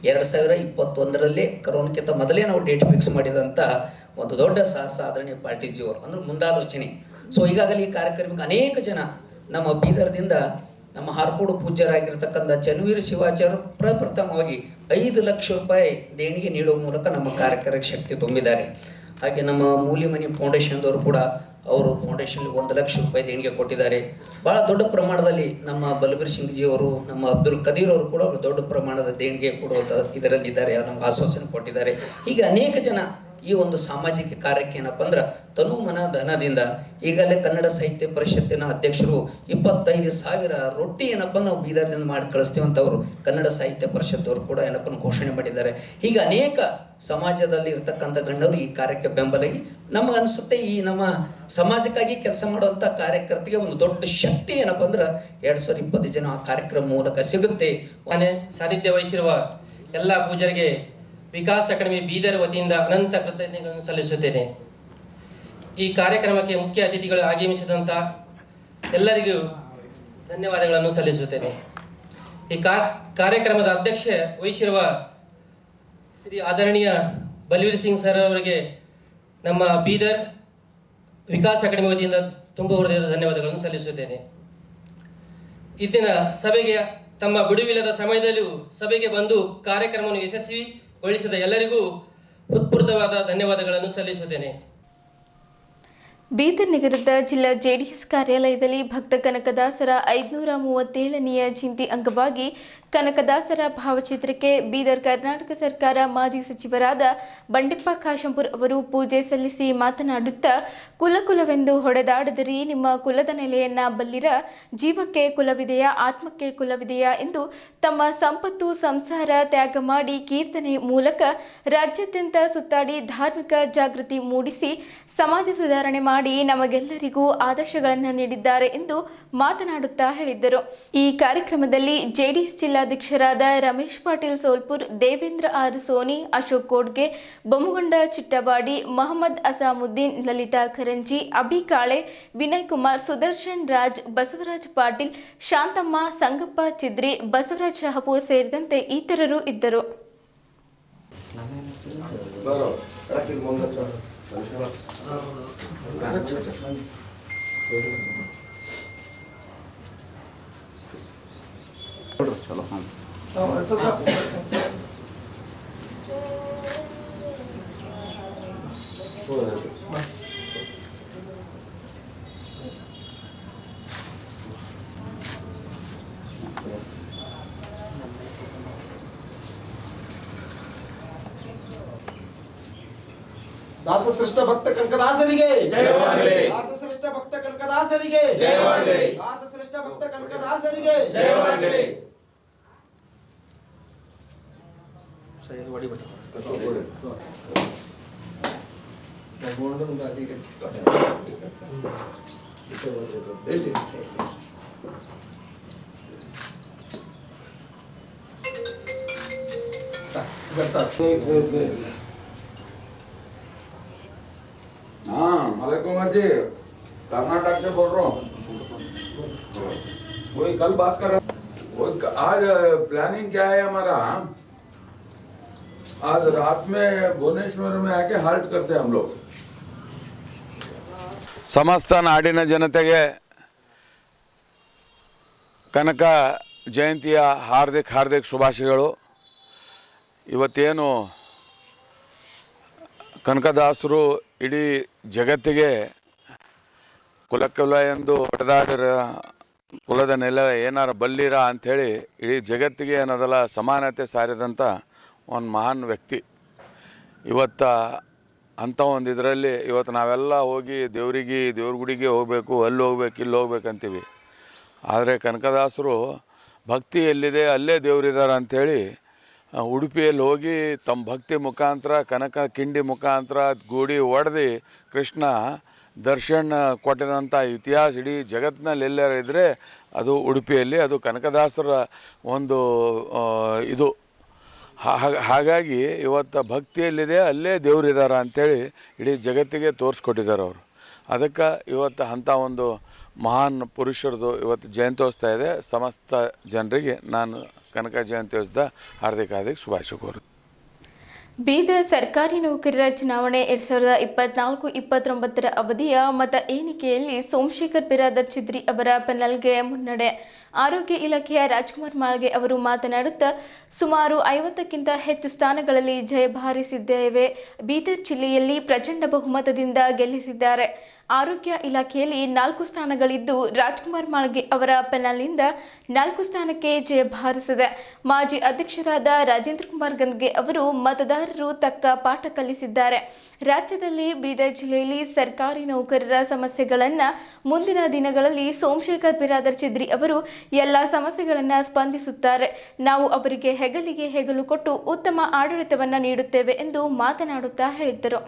2021ರಲ್ಲಿ ಕರೋನಾಕ್ಕಿಂತ ಮೊದಲೇ ನಾವು ಡೇಟ್ ಫಿಕ್ಸ್ ಮಾಡಿದಂಥ ಒಂದು ದೊಡ್ಡ ಸಾಹಸ ಆದರಣೀಯ ಪಾಟೀಲ್ಜಿಯವರು ಅಂದ್ರೆ ಮುಂದಾಲೋಚನೆ. ಸೊ ಈಗಾಗಲೇ ಈ ಕಾರ್ಯಕ್ರಮಕ್ಕೆ ಅನೇಕ ಜನ ನಮ್ಮ ಬೀದರ್ದಿಂದ ನಮ್ಮ ಹಾರ್ಕೋಡು ಪೂಜ್ಯರಾಗಿರ್ತಕ್ಕಂಥ ಚನ್ನವೀರ ಶಿವಾಚಾರ್ಯರು ಪ್ರಪ್ರಥಮವಾಗಿ 5 ಲಕ್ಷ ರೂಪಾಯಿ ದೇಣಿಗೆ ನೀಡುವ ಮೂಲಕ ನಮ್ಮ ಕಾರ್ಯಕ್ರಮಕ್ಕೆ ಶಕ್ತಿ ತುಂಬಿದ್ದಾರೆ. ಹಾಗೆ ನಮ್ಮ ಮೂಲಿಮನಿ ಫೌಂಡೇಶನ್ದವರು ಕೂಡ ಅವರು ಫೌಂಡೇಶನ್ಗೆ 1 ಲಕ್ಷ ರೂಪಾಯಿ ದೇಣಿಗೆ ಕೊಟ್ಟಿದ್ದಾರೆ. ಭಾಳ ದೊಡ್ಡ ಪ್ರಮಾಣದಲ್ಲಿ ನಮ್ಮ ಬಲಬೀರ್ ಸಿಂಗ್ ಜಿಯವರು, ನಮ್ಮ ಅಬ್ದುಲ್ ಕದೀರ್ ಅವರು ಕೂಡ ದೊಡ್ಡ ಪ್ರಮಾಣದ ದೇಣಿಗೆ ಕೊಡುವ ಇದರಲ್ಲಿದ್ದಾರೆ, ನಮ್ಗೆ ಆಶ್ವಾಸನೆ ಕೊಟ್ಟಿದ್ದಾರೆ. ಹೀಗೆ ಅನೇಕ ಜನ ಈ ಒಂದು ಸಾಮಾಜಿಕ ಕಾರ್ಯಕ್ಕೆ ಏನಪ್ಪ ಅಂದ್ರೆ ತನು ಮನ ಧನದಿಂದ ಈಗಲೇ ಕನ್ನಡ ಸಾಹಿತ್ಯ ಪರಿಷತ್ತಿನ ಅಧ್ಯಕ್ಷರು 25,000 ರೊಟ್ಟಿ ಏನಪ್ಪ ನಾವು ಬೀದರ್ದಿಂದ ಮಾಡಿ ಕಳಿಸ್ತೀವಿ ಅಂತ ಅವರು ಕನ್ನಡ ಸಾಹಿತ್ಯ ಪರಿಷತ್ತವರು ಕೂಡ ಏನಪ್ಪ ಘೋಷಣೆ ಮಾಡಿದ್ದಾರೆ. ಹೀಗೆ ಅನೇಕ ಸಮಾಜದಲ್ಲಿ ಇರ್ತಕ್ಕಂಥ ಗಣ್ಯರು ಈ ಕಾರ್ಯಕ್ಕೆ ಬೆಂಬಲಾಗಿ ನಮಗನ್ಸುತ್ತೆ ಈ ನಮ್ಮ ಸಮಾಜಕ್ಕಾಗಿ ಕೆಲಸ ಮಾಡುವಂಥ ಕಾರ್ಯಕರ್ತರಿಗೆ ಒಂದು ದೊಡ್ಡ ಶಕ್ತಿ ಏನಪ್ಪ ಅಂದ್ರೆ 2020 ಜನ ಆ ಕಾರ್ಯಕ್ರಮ ಮೂಲಕ ಸಿಗುತ್ತೆ. ಸಾನ್ನಿಧ್ಯ ವಹಿಸಿರುವ ಎಲ್ಲ ಪೂಜಾರಿಗೆ ವಿಕಾಸ್ ಅಕಾಡೆಮಿ ಬೀದರ್ ವತಿಯಿಂದ ಅನಂತ ಕೃತಜ್ಞತೆಗಳನ್ನು ಸಲ್ಲಿಸುತ್ತೇನೆ. ಈ ಕಾರ್ಯಕ್ರಮಕ್ಕೆ ಮುಖ್ಯ ಅತಿಥಿಗಳು ಆಗಮಿಸಿದಂಥ ಎಲ್ಲರಿಗೂ ಧನ್ಯವಾದಗಳನ್ನು ಸಲ್ಲಿಸುತ್ತೇನೆ. ಈ ಕಾರ್ಯಕ್ರಮದ ಅಧ್ಯಕ್ಷ ವಹಿಸಿರುವ ಶ್ರೀ ಆದರಣೀಯ ಬಲವೀರ್ ಸಿಂಗ್ ಸರ್ ಅವರಿಗೆ ನಮ್ಮ ಬೀದರ್ ವಿಕಾಸ್ ಅಕಾಡೆಮಿ ವತಿಯಿಂದ ತುಂಬ ಹೃದಯದ ಧನ್ಯವಾದಗಳನ್ನು ಸಲ್ಲಿಸುತ್ತೇನೆ. ಇಂದಿನ ಸಭೆಗೆ ತಮ್ಮ ಬಿಡುವಿಲ್ಲದ ಸಮಯದಲ್ಲಿಯೂ ಸಭೆಗೆ ಬಂದು ಕಾರ್ಯಕ್ರಮವನ್ನು ಯಶಸ್ವಿಗೊಳಿಸಿದ ಎಲ್ಲರಿಗೂ ಹೃತ್ಪೂರ್ವಕವಾದ ಧನ್ಯವಾದಗಳನ್ನು ಸಲ್ಲಿಸುತ್ತೇನೆ. ಬೀದರ್ ನಗರದ ಜಿಲ್ಲಾ ಜೆಡಿಎಸ್ ಕಾರ್ಯಾಲಯದಲ್ಲಿ ಭಕ್ತ ಕನಕದಾಸರ 537ನೆಯ ಜಯಂತಿ ಅಂಗವಾಗಿ ಕನಕದಾಸರ ಭಾವಚಿತ್ರಕ್ಕೆ ಬೀದರ್ ಕರ್ನಾಟಕ ಸರ್ಕಾರ ಮಾಜಿ ಸಚಿವರಾದ ಬಂಡೆಪ್ಪ ಕಾಶಂಪುರ್ ಅವರು ಪೂಜೆ ಸಲ್ಲಿಸಿ ಮಾತನಾಡುತ್ತಾ ಕುಲವೆಂದು ಹೊಡೆದಾಡದಿರಿ, ನಿಮ್ಮ ಕುಲದ ನೆಲೆಯನ್ನ ಬಲ್ಲಿರ, ಜೀವಕ್ಕೆ ಕುಲವಿದೆಯಾ, ಆತ್ಮಕ್ಕೆ ಕುಲವಿದೆಯಾ ಎಂದು ತಮ್ಮ ಸಂಪತ್ತು ಸಂಸಾರ ತ್ಯಾಗ ಮಾಡಿ ಕೀರ್ತನೆ ಮೂಲಕ ರಾಜ್ಯಾದ್ಯಂತ ಸುತ್ತಾಡಿ ಧಾರ್ಮಿಕ ಜಾಗೃತಿ ಮೂಡಿಸಿ ಸಮಾಜ ಸುಧಾರಣೆ ಮಾಡಿ ನಮಗೆಲ್ಲರಿಗೂ ಆದರ್ಶಗಳನ್ನು ನೀಡಿದ್ದಾರೆ ಎಂದು ಮಾತನಾಡುತ್ತಾ ಹೇಳಿದ್ದರು. ಈ ಕಾರ್ಯಕ್ರಮದಲ್ಲಿ ಜೆಡಿಎಸ್ ಜಿಲ್ಲಾಧ್ಯಕ್ಷರಾದ ರಮೇಶ್ ಪಾಟೀಲ್ ಸೋಲ್ಪುರ್, ದೇವೇಂದ್ರ ಆರ್ ಸೋನಿ, ಅಶೋಕ್ ಕೋಡ್ಗೆ, ಬೊಮ್ಮಗೊಂಡ ಚಿಟ್ಟವಾಡಿ, ಮೊಹಮ್ಮದ್ ಅಸಾಮುದ್ದೀನ್, ಲಲಿತಾ ಖರಂಜಿ, ಅಭಿ ಕಾಳೆ, ವಿನಯ್ ಕುಮಾರ್, ಸುದರ್ಶನ್ ರಾಜ್, ಬಸವರಾಜ್ ಪಾಟೀಲ್, ಶಾಂತಮ್ಮ, ಸಂಗಪ್ಪ ಚಿದ್ರಿ, ಬಸವರಾಜ್ ಶಹಪೂರ್ ಸೇರಿದಂತೆ ಇತರರು ಇದ್ದರು. ದಾಸಶ್ರೇಷ್ಠ ಭಕ್ತ ಕನಕದಾಸರಿಗೆ ಜಯವಾಗಲಿ. ದಾಸಶ್ರೇಷ್ಠ ಭಕ್ತ ಕನಕದಾಸರಿಗೆ ಜಯವಾಗಲಿ. ದಾಸಶ್ರೇಷ್ಠ ಭಕ್ತ ಕನಕದಾಸರಿಗೆ ಜಯವಾಗಲಿ. हाँ मलकुमार जी, कर्नाटक से बोल रहा हूँ. वही कल बात कर रहा हूँ. आज प्लानिंग क्या है हमारा, आज रात में भुवनेश्वर में आके हाल्ट करते हैं हम लोग. ಸಮಸ್ತ ನಾಡಿನ ಜನತೆಗೆ ಕನಕ ಜಯಂತಿಯ ಹಾರ್ದಿಕ ಶುಭಾಶಯಗಳು. ಇವತ್ತೇನು ಕನಕದಾಸರು ಇಡೀ ಜಗತ್ತಿಗೆ ಕುಲ ಎಂದು ಹೊಡೆದಾಡಿರ, ಕುಲದ ನೆಲ ಏನಾರ ಬಲ್ಲಿರ ಅಂಥೇಳಿ ಇಡೀ ಜಗತ್ತಿಗೆ ಏನದಲ್ಲ ಸಮಾನತೆ ಸಾರಿದಂಥ ಒಂದು ಮಹಾನ್ ವ್ಯಕ್ತಿ. ಇವತ್ತು ಅಂಥ ಒಂದು ಇದರಲ್ಲಿ ಇವತ್ತು ನಾವೆಲ್ಲ ಹೋಗಿ ದೇವ್ರ ಗುಡಿಗೆ ಹೋಗಬೇಕು, ಅಲ್ಲಿ ಹೋಗ್ಬೇಕು, ಇಲ್ಲಿ ಹೋಗ್ಬೇಕಂತೀವಿ. ಆದರೆ ಕನಕದಾಸರು ಭಕ್ತಿ ಎಲ್ಲಿದೆ ಅಲ್ಲೇ ದೇವರಿದ್ದಾರೆ ಅಂಥೇಳಿ ಉಡುಪಿಯಲ್ಲಿ ಹೋಗಿ ತಮ್ಮ ಭಕ್ತಿ ಮುಖಾಂತರ ಕನಕ ಕಿಂಡಿ ಮುಖಾಂತರ ಗೂಡಿ ಒಡೆದು ಕೃಷ್ಣ ದರ್ಶನ ಕೊಟ್ಟಿದಂಥ ಇತಿಹಾಸ ಇಡೀ ಜಗತ್ತಿನಲ್ಲಿ ಎಲ್ಲಾರ ಇದ್ದರೆ ಅದು ಉಡುಪಿಯಲ್ಲಿ, ಅದು ಕನಕದಾಸರ ಒಂದು ಇದು. ಹಾಗಾಗಿ ಇವತ್ತು ಭಕ್ತಿಯಲ್ಲಿದೆ ಅಲ್ಲೇ ದೇವರಿದ್ದಾರೆ ಅಂಥೇಳಿ ಇಡೀ ಜಗತ್ತಿಗೆ ತೋರಿಸ್ಕೊಟ್ಟಿದ್ದಾರೆ ಅವರು. ಅದಕ್ಕೆ ಇವತ್ತು ಅಂಥ ಒಂದು ಮಹಾನ್ ಪುರುಷರದು ಇವತ್ತು ಜಯಂತ್ಯೋತ್ಸವ ಇದೆ. ಸಮಸ್ತ ಜನರಿಗೆ ನಾನು ಕನಕ ಜಯಂತ್ಯೋತ್ಸವದ ಹಾರ್ದಿಕ ಶುಭಾಶಯ ಕೋರು. ಬೀದರ್ ಸರ್ಕಾರಿ ನೌಕರರ ಚುನಾವಣೆ 2024-29 ಅವಧಿಯ ಮತ ಎಣಿಕೆಯಲ್ಲಿ ಸೋಮಶೇಖರ್ ಬಿರಾದರ್ ಚಿದ್ರಿ ಅವರ ಪೆನಲ್ಗೆ ಮುನ್ನಡೆ. ಆರೋಗ್ಯ ಇಲಾಖೆಯ ರಾಜ್ಕುಮಾರ್ ಮಾಳ್ಗೆ ಅವರು ಮಾತನಾಡುತ್ತಾ ಸುಮಾರು 50ಕ್ಕಿಂತ ಹೆಚ್ಚು ಸ್ಥಾನಗಳಲ್ಲಿ ಜಯ ಬಾರಿಸಿದ್ದೇವೆ. ಬೀದರ್ ಜಿಲ್ಲೆಯಲ್ಲಿ ಪ್ರಚಂಡ ಬಹುಮತದಿಂದ ಗೆಲ್ಲಿಸಿದ್ದಾರೆ. ಆರೋಗ್ಯ ಇಲಾಖೆಯಲ್ಲಿ 4 ಸ್ಥಾನಗಳಿದ್ದು ರಾಜ್ಕುಮಾರ್ ಮಾಳ್ಗೆ ಅವರ ಪೆನಲ್ನಿಂದ 4 ಸ್ಥಾನಕ್ಕೆ ಜಯ ಬಾರಿಸಿದೆ. ಮಾಜಿ ಅಧ್ಯಕ್ಷರಾದ ರಾಜೇಂದ್ರ ಕುಮಾರ್ ಗಂದ್ಗೆ ಅವರು ಮತದಾರರು ತಕ್ಕ ಪಾಠ ಕಲಿಸಿದ್ದಾರೆ. ರಾಜ್ಯದಲ್ಲಿ ಬೀದರ್ ಜಿಲ್ಲೆಯಲ್ಲಿ ಸರ್ಕಾರಿ ನೌಕರರ ಸಮಸ್ಯೆಗಳನ್ನು ಮುಂದಿನ ದಿನಗಳಲ್ಲಿ ಸೋಮಶೇಖರ್ ಬಿರಾದರ್ ಚಿದ್ರಿ ಅವರು ಎಲ್ಲ ಸಮಸ್ಯೆಗಳನ್ನು ಸ್ಪಂದಿಸುತ್ತಾರೆ. ನಾವು ಅವರಿಗೆ ಹೆಗಲಿಗೆ ಹೆಗಲು ಕೊಟ್ಟು ಉತ್ತಮ ಆಡಳಿತವನ್ನು ನೀಡುತ್ತೇವೆ ಎಂದು ಮಾತನಾಡುತ್ತಾ ಹೇಳಿದ್ದರು.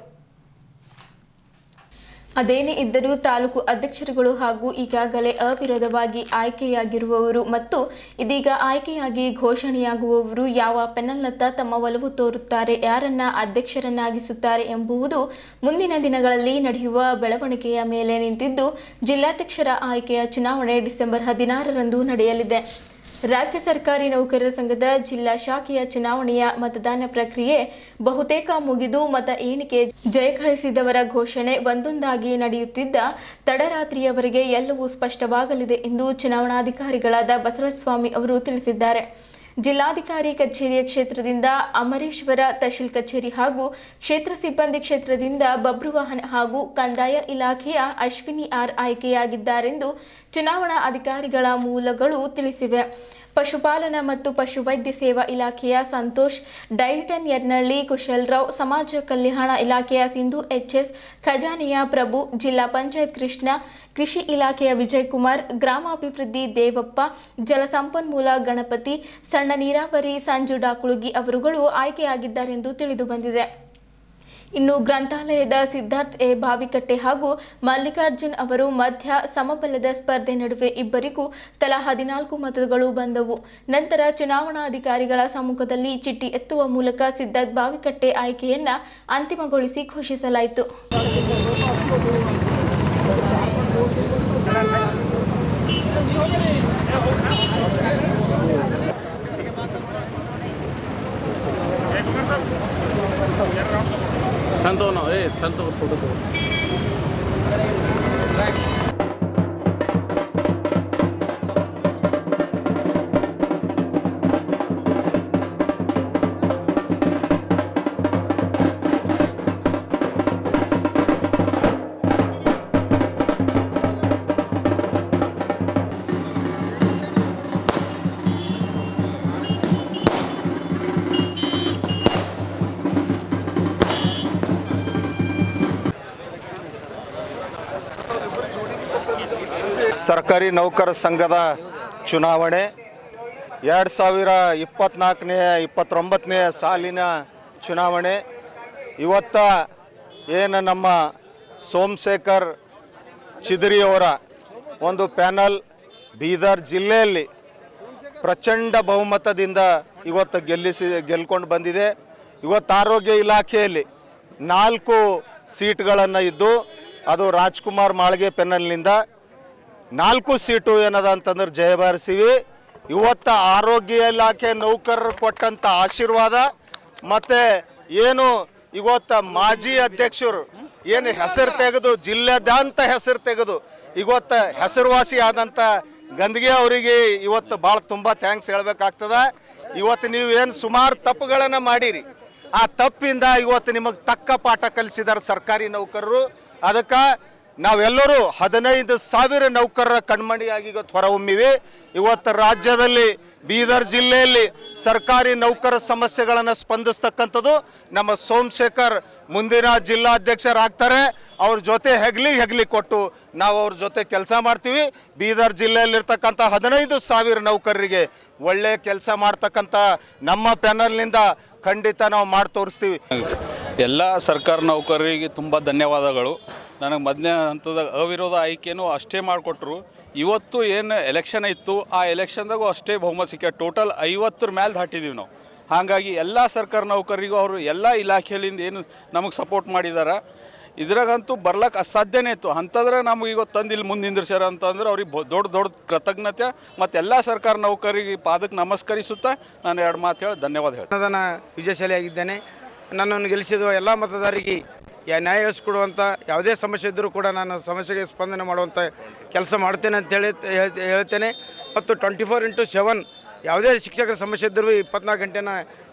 ಅದೇನೇ ಇದ್ದರೂ ತಾಲೂಕು ಅಧ್ಯಕ್ಷರುಗಳು ಹಾಗೂ ಈಗಾಗಲೇ ಅವಿರೋಧವಾಗಿ ಆಯ್ಕೆಯಾಗಿರುವವರು ಮತ್ತು ಇದೀಗ ಆಯ್ಕೆಯಾಗಿ ಘೋಷಣೆಯಾಗುವವರು ಯಾವ ಪೆನಲ್ನತ್ತ ತಮ್ಮ ಒಲವು ತೋರುತ್ತಾರೆ, ಯಾರನ್ನ ಅಧ್ಯಕ್ಷರನ್ನಾಗಿಸುತ್ತಾರೆ ಎಂಬುವುದು ಮುಂದಿನ ದಿನಗಳಲ್ಲಿ ನಡೆಯುವ ಬೆಳವಣಿಗೆಯ ಮೇಲೆ ನಿಂತಿದ್ದು, ಜಿಲ್ಲಾಧ್ಯಕ್ಷರ ಆಯ್ಕೆಯ ಚುನಾವಣೆ ಡಿಸೆಂಬರ್ 16ರಂದು ನಡೆಯಲಿದೆ. ರಾಜ್ಯ ಸರ್ಕಾರಿ ನೌಕರರ ಸಂಘದ ಜಿಲ್ಲಾ ಶಾಖೆಯ ಚುನಾವಣೆಯ ಮತದಾನ ಪ್ರಕ್ರಿಯೆ ಬಹುತೇಕ ಮುಗಿದು ಮತ ಎಣಿಕೆ ಜಯಗಳಿಸಿದವರ ಘೋಷಣೆ ಒಂದೊಂದಾಗಿ ನಡೆಯುತ್ತಿದ್ದ ತಡರಾತ್ರಿಯವರೆಗೆ ಎಲ್ಲವೂ ಸ್ಪಷ್ಟವಾಗಲಿದೆ ಎಂದು ಚುನಾವಣಾಧಿಕಾರಿಗಳಾದ ಬಸವಸ್ವಾಮಿ ಅವರು ತಿಳಿಸಿದ್ದಾರೆ. ಜಿಲ್ಲಾಧಿಕಾರಿ ಕಚೇರಿಯ ಕ್ಷೇತ್ರದಿಂದ ಅಮರೇಶ್ವರ, ತಹಶೀಲ್ ಕಚೇರಿ ಹಾಗೂ ಕ್ಷೇತ್ರ ಸಿಬ್ಬಂದಿ ಕ್ಷೇತ್ರದಿಂದ ಬಬ್ರುವಾಹನ ಹಾಗೂ ಕಂದಾಯ ಇಲಾಖೆಯ ಅಶ್ವಿನಿ ಆರ್ ಆಯ್ಕೆಯಾಗಿದ್ದಾರೆಂದು ಚುನಾವಣಾ ಅಧಿಕಾರಿಗಳ ಮೂಲಗಳು ತಿಳಿಸಿವೆ. ಪಶುಪಾಲನಾ ಮತ್ತು ಪಶುವೈದ್ಯ ಸೇವಾ ಇಲಾಖೆಯ ಸಂತೋಷ್, ಡೈಟನ್ ಯರ್ನಳ್ಳಿ ಕುಶಲರಾವ್, ಸಮಾಜ ಕಲ್ಯಾಣ ಇಲಾಖೆಯ ಸಿಂಧು ಎಚ್ಎಸ್, ಖಜಾನೆಯ ಪ್ರಭು, ಜಿಲ್ಲಾ ಪಂಚಾಯತ್ ಕೃಷ್ಣ, ಕೃಷಿ ಇಲಾಖೆಯ ವಿಜಯಕುಮಾರ್, ಗ್ರಾಮಾಭಿವೃದ್ಧಿ ದೇವಪ್ಪ, ಜಲಸಂಪನ್ಮೂಲ ಗಣಪತಿ, ಸಣ್ಣ ನೀರಾವರಿ ಸಂಜು ಡಾಕುಳುಗಿ ಅವರುಗಳು ಆಯ್ಕೆಯಾಗಿದ್ದಾರೆಂದು ತಿಳಿದುಬಂದಿದೆ. ಇನ್ನು ಗ್ರಂಥಾಲಯದ ಸಿದ್ಧಾರ್ಥ್ ಎ ಬಾವಿಕಟ್ಟೆ ಹಾಗೂ ಮಲ್ಲಿಕಾರ್ಜುನ್ ಅವರು ಮಧ್ಯ ಸಮಬಲದ ಸ್ಪರ್ಧೆ ನಡುವೆ ಇಬ್ಬರಿಗೂ ತಲಾ 14 ಮತಗಳು ಬಂದವು. ನಂತರ ಚುನಾವಣಾಧಿಕಾರಿಗಳ ಸಮ್ಮುಖದಲ್ಲಿ ಚಿಟ್ಟಿ ಎತ್ತುವ ಮೂಲಕ ಸಿದ್ಧಾರ್ಥ್ ಬಾವಿಕಟ್ಟೆ ಆಯ್ಕೆಯನ್ನ ಅಂತಿಮಗೊಳಿಸಿ ಘೋಷಿಸಲಾಯಿತು. चलतो ना चलतो फोटो तो ಸರ್ಕಾರಿ ನೌಕರ ಸಂಘದ ಚುನಾವಣೆ 2024ನೇ 29ನೇ ಸಾಲಿನ ಚುನಾವಣೆ. ಇವತ್ತ ಏನು ನಮ್ಮ ಸೋಮಶೇಖರ್ ಚಿದ್ರಿಯವರ ಒಂದು ಪ್ಯಾನಲ್ ಬೀದರ್ ಜಿಲ್ಲೆಯಲ್ಲಿ ಪ್ರಚಂಡ ಬಹುಮತದಿಂದ ಇವತ್ತು ಗೆಲ್ಕೊಂಡು ಬಂದಿದೆ. ಇವತ್ತು ಆರೋಗ್ಯ ಇಲಾಖೆಯಲ್ಲಿ 4 ಸೀಟ್ಗಳನ್ನು ಇದ್ದು ಅದು ರಾಜ್ಕುಮಾರ್ ಮಾಳ್ಗೆ ಪೆನಲ್ನಿಂದ 4 ಸೀಟು ಏನದ ಅಂತಂದ್ರೆ ಜಯ ಬಾರಿಸಿವಿ. ಇವತ್ತು ಆರೋಗ್ಯ ಇಲಾಖೆ ನೌಕರರು ಕೊಟ್ಟಂಥ ಆಶೀರ್ವಾದ ಮತ್ತು ಏನು ಇವತ್ತು ಮಾಜಿ ಅಧ್ಯಕ್ಷರು ಏನು ಹೆಸರು ತೆಗೆದು ಜಿಲ್ಲೆದಾಂತ ಹೆಸರು ತೆಗೆದು ಇವತ್ತು ಹೆಸರುವಾಸಿ ಆದಂಥ ಗಂದ್ಗೆ ಅವರಿಗೆ ಇವತ್ತು ಭಾಳ ತುಂಬ ಥ್ಯಾಂಕ್ಸ್ ಹೇಳಬೇಕಾಗ್ತದೆ. ಇವತ್ತು ನೀವು ಏನು ಸುಮಾರು ತಪ್ಪುಗಳನ್ನು ಮಾಡಿರಿ, ಆ ತಪ್ಪಿಂದ ಇವತ್ತು ನಿಮಗೆ ತಕ್ಕ ಪಾಠ ಕಲಿಸಿದ್ದಾರೆ ಸರ್ಕಾರಿ ನೌಕರರು. ಅದಕ್ಕೆ ನಾವೆಲ್ಲರೂ 15,000 ನೌಕರರ ಕಣ್ಮಣಿಯಾಗಿ ಇವತ್ತು ಹೊರಹೊಮ್ಮಿವಿ. ಇವತ್ತು ರಾಜ್ಯದಲ್ಲಿ ಬೀದರ್ ಜಿಲ್ಲೆಯಲ್ಲಿ ಸರ್ಕಾರಿ ನೌಕರ ಸಮಸ್ಯೆಗಳನ್ನು ಸ್ಪಂದಿಸ್ತಕ್ಕಂಥದ್ದು ನಮ್ಮ ಸೋಮಶೇಖರ್ ಮುಂದಿನ ಜಿಲ್ಲಾಧ್ಯಕ್ಷರಾಗ್ತಾರೆ. ಅವ್ರ ಜೊತೆ ಹೆಗ್ಲಿ ಕೊಟ್ಟು ನಾವು ಅವ್ರ ಜೊತೆ ಕೆಲಸ ಮಾಡ್ತೀವಿ. ಬೀದರ್ ಜಿಲ್ಲೆಯಲ್ಲಿರ್ತಕ್ಕಂಥ 15,000 ನೌಕರರಿಗೆ ಒಳ್ಳೆ ಕೆಲಸ ಮಾಡ್ತಕ್ಕಂಥ ನಮ್ಮ ಪ್ಯಾನಲ್ನಿಂದ ಖಂಡಿತ ನಾವು ಮಾಡಿ ತೋರಿಸ್ತೀವಿ. ಎಲ್ಲ ಸರ್ಕಾರಿ ನೌಕರರಿಗೆ ತುಂಬ ಧನ್ಯವಾದಗಳು. ನನಗೆ ಮೊದಲನೇ ಹಂತದ ಅವಿರೋಧ ಆಯ್ಕೆನೂ ಅಷ್ಟೇ ಮಾಡಿಕೊಟ್ರು. ಇವತ್ತು ಏನು ಎಲೆಕ್ಷನ್ ಇತ್ತು ಆ ಎಲೆಕ್ಷನ್ದಾಗೂ ಅಷ್ಟೇ ಬಹುಮತ ಸಿಕ್ಕ ಟೋಟಲ್ 50 ಮೇಲೆ ದಾಟಿದ್ದೀವಿ ನಾವು. ಹಾಗಾಗಿ ಎಲ್ಲ ಸರ್ಕಾರಿ ನೌಕರರಿಗೂ ಅವರು ಎಲ್ಲ ಇಲಾಖೆಯಿಂದ ಏನು ನಮಗೆ ಸಪೋರ್ಟ್ ಮಾಡಿದ್ದಾರೆ. ಇದ್ರಾಗಂತೂ ಬರ್ಲಕ್ಕೆ ಅಸಾಧ್ಯನೇ ಇತ್ತು. ಅಂಥದ್ರೆ ನಮಗೆ ಈಗ ತಂದು ಇಲ್ಲಿ ಮುಂದೆ ನಿಂದಿರ್ಸ್ಯಾರ ಅಂತಂದ್ರೆ ಅವ್ರಿಗೆ ದೊಡ್ಡ ಕೃತಜ್ಞತೆ ಮತ್ತು ಎಲ್ಲ ಸರ್ಕಾರಿ ನೌಕರಿಗೆ ಪಾದಕ್ಕೆ ನಮಸ್ಕರಿಸುತ್ತಾ ನಾನು 2 ಮಾತು ಹೇಳಿ ಧನ್ಯವಾದ ಹೇಳ್ತೀನಿ. ನಾನು ವಿಜಯಶಾಲಿಯಾಗಿದ್ದೇನೆ. ನನ್ನನ್ನು ಗೆಲ್ಲಿಸಿದ ಎಲ್ಲ ಮತದಾರರಿಗೆ ನ್ಯಾಯ ಕೊಡುವಂಥ ಯಾವುದೇ ಸಮಸ್ಯೆ ಇದ್ದರೂ ಕೂಡ ನಾನು ಸಮಸ್ಯೆಗೆ ಸ್ಪಂದನೆ ಮಾಡುವಂಥ ಕೆಲಸ ಮಾಡ್ತೇನೆ ಅಂತ ಹೇಳ್ತೇನೆ. ಮತ್ತು 24/7 ಯಾವುದೇ ಶಿಕ್ಷಕರ ಸಮಸ್ಯೆ ಇದ್ದರೂ 24 ಗಂಟೆನ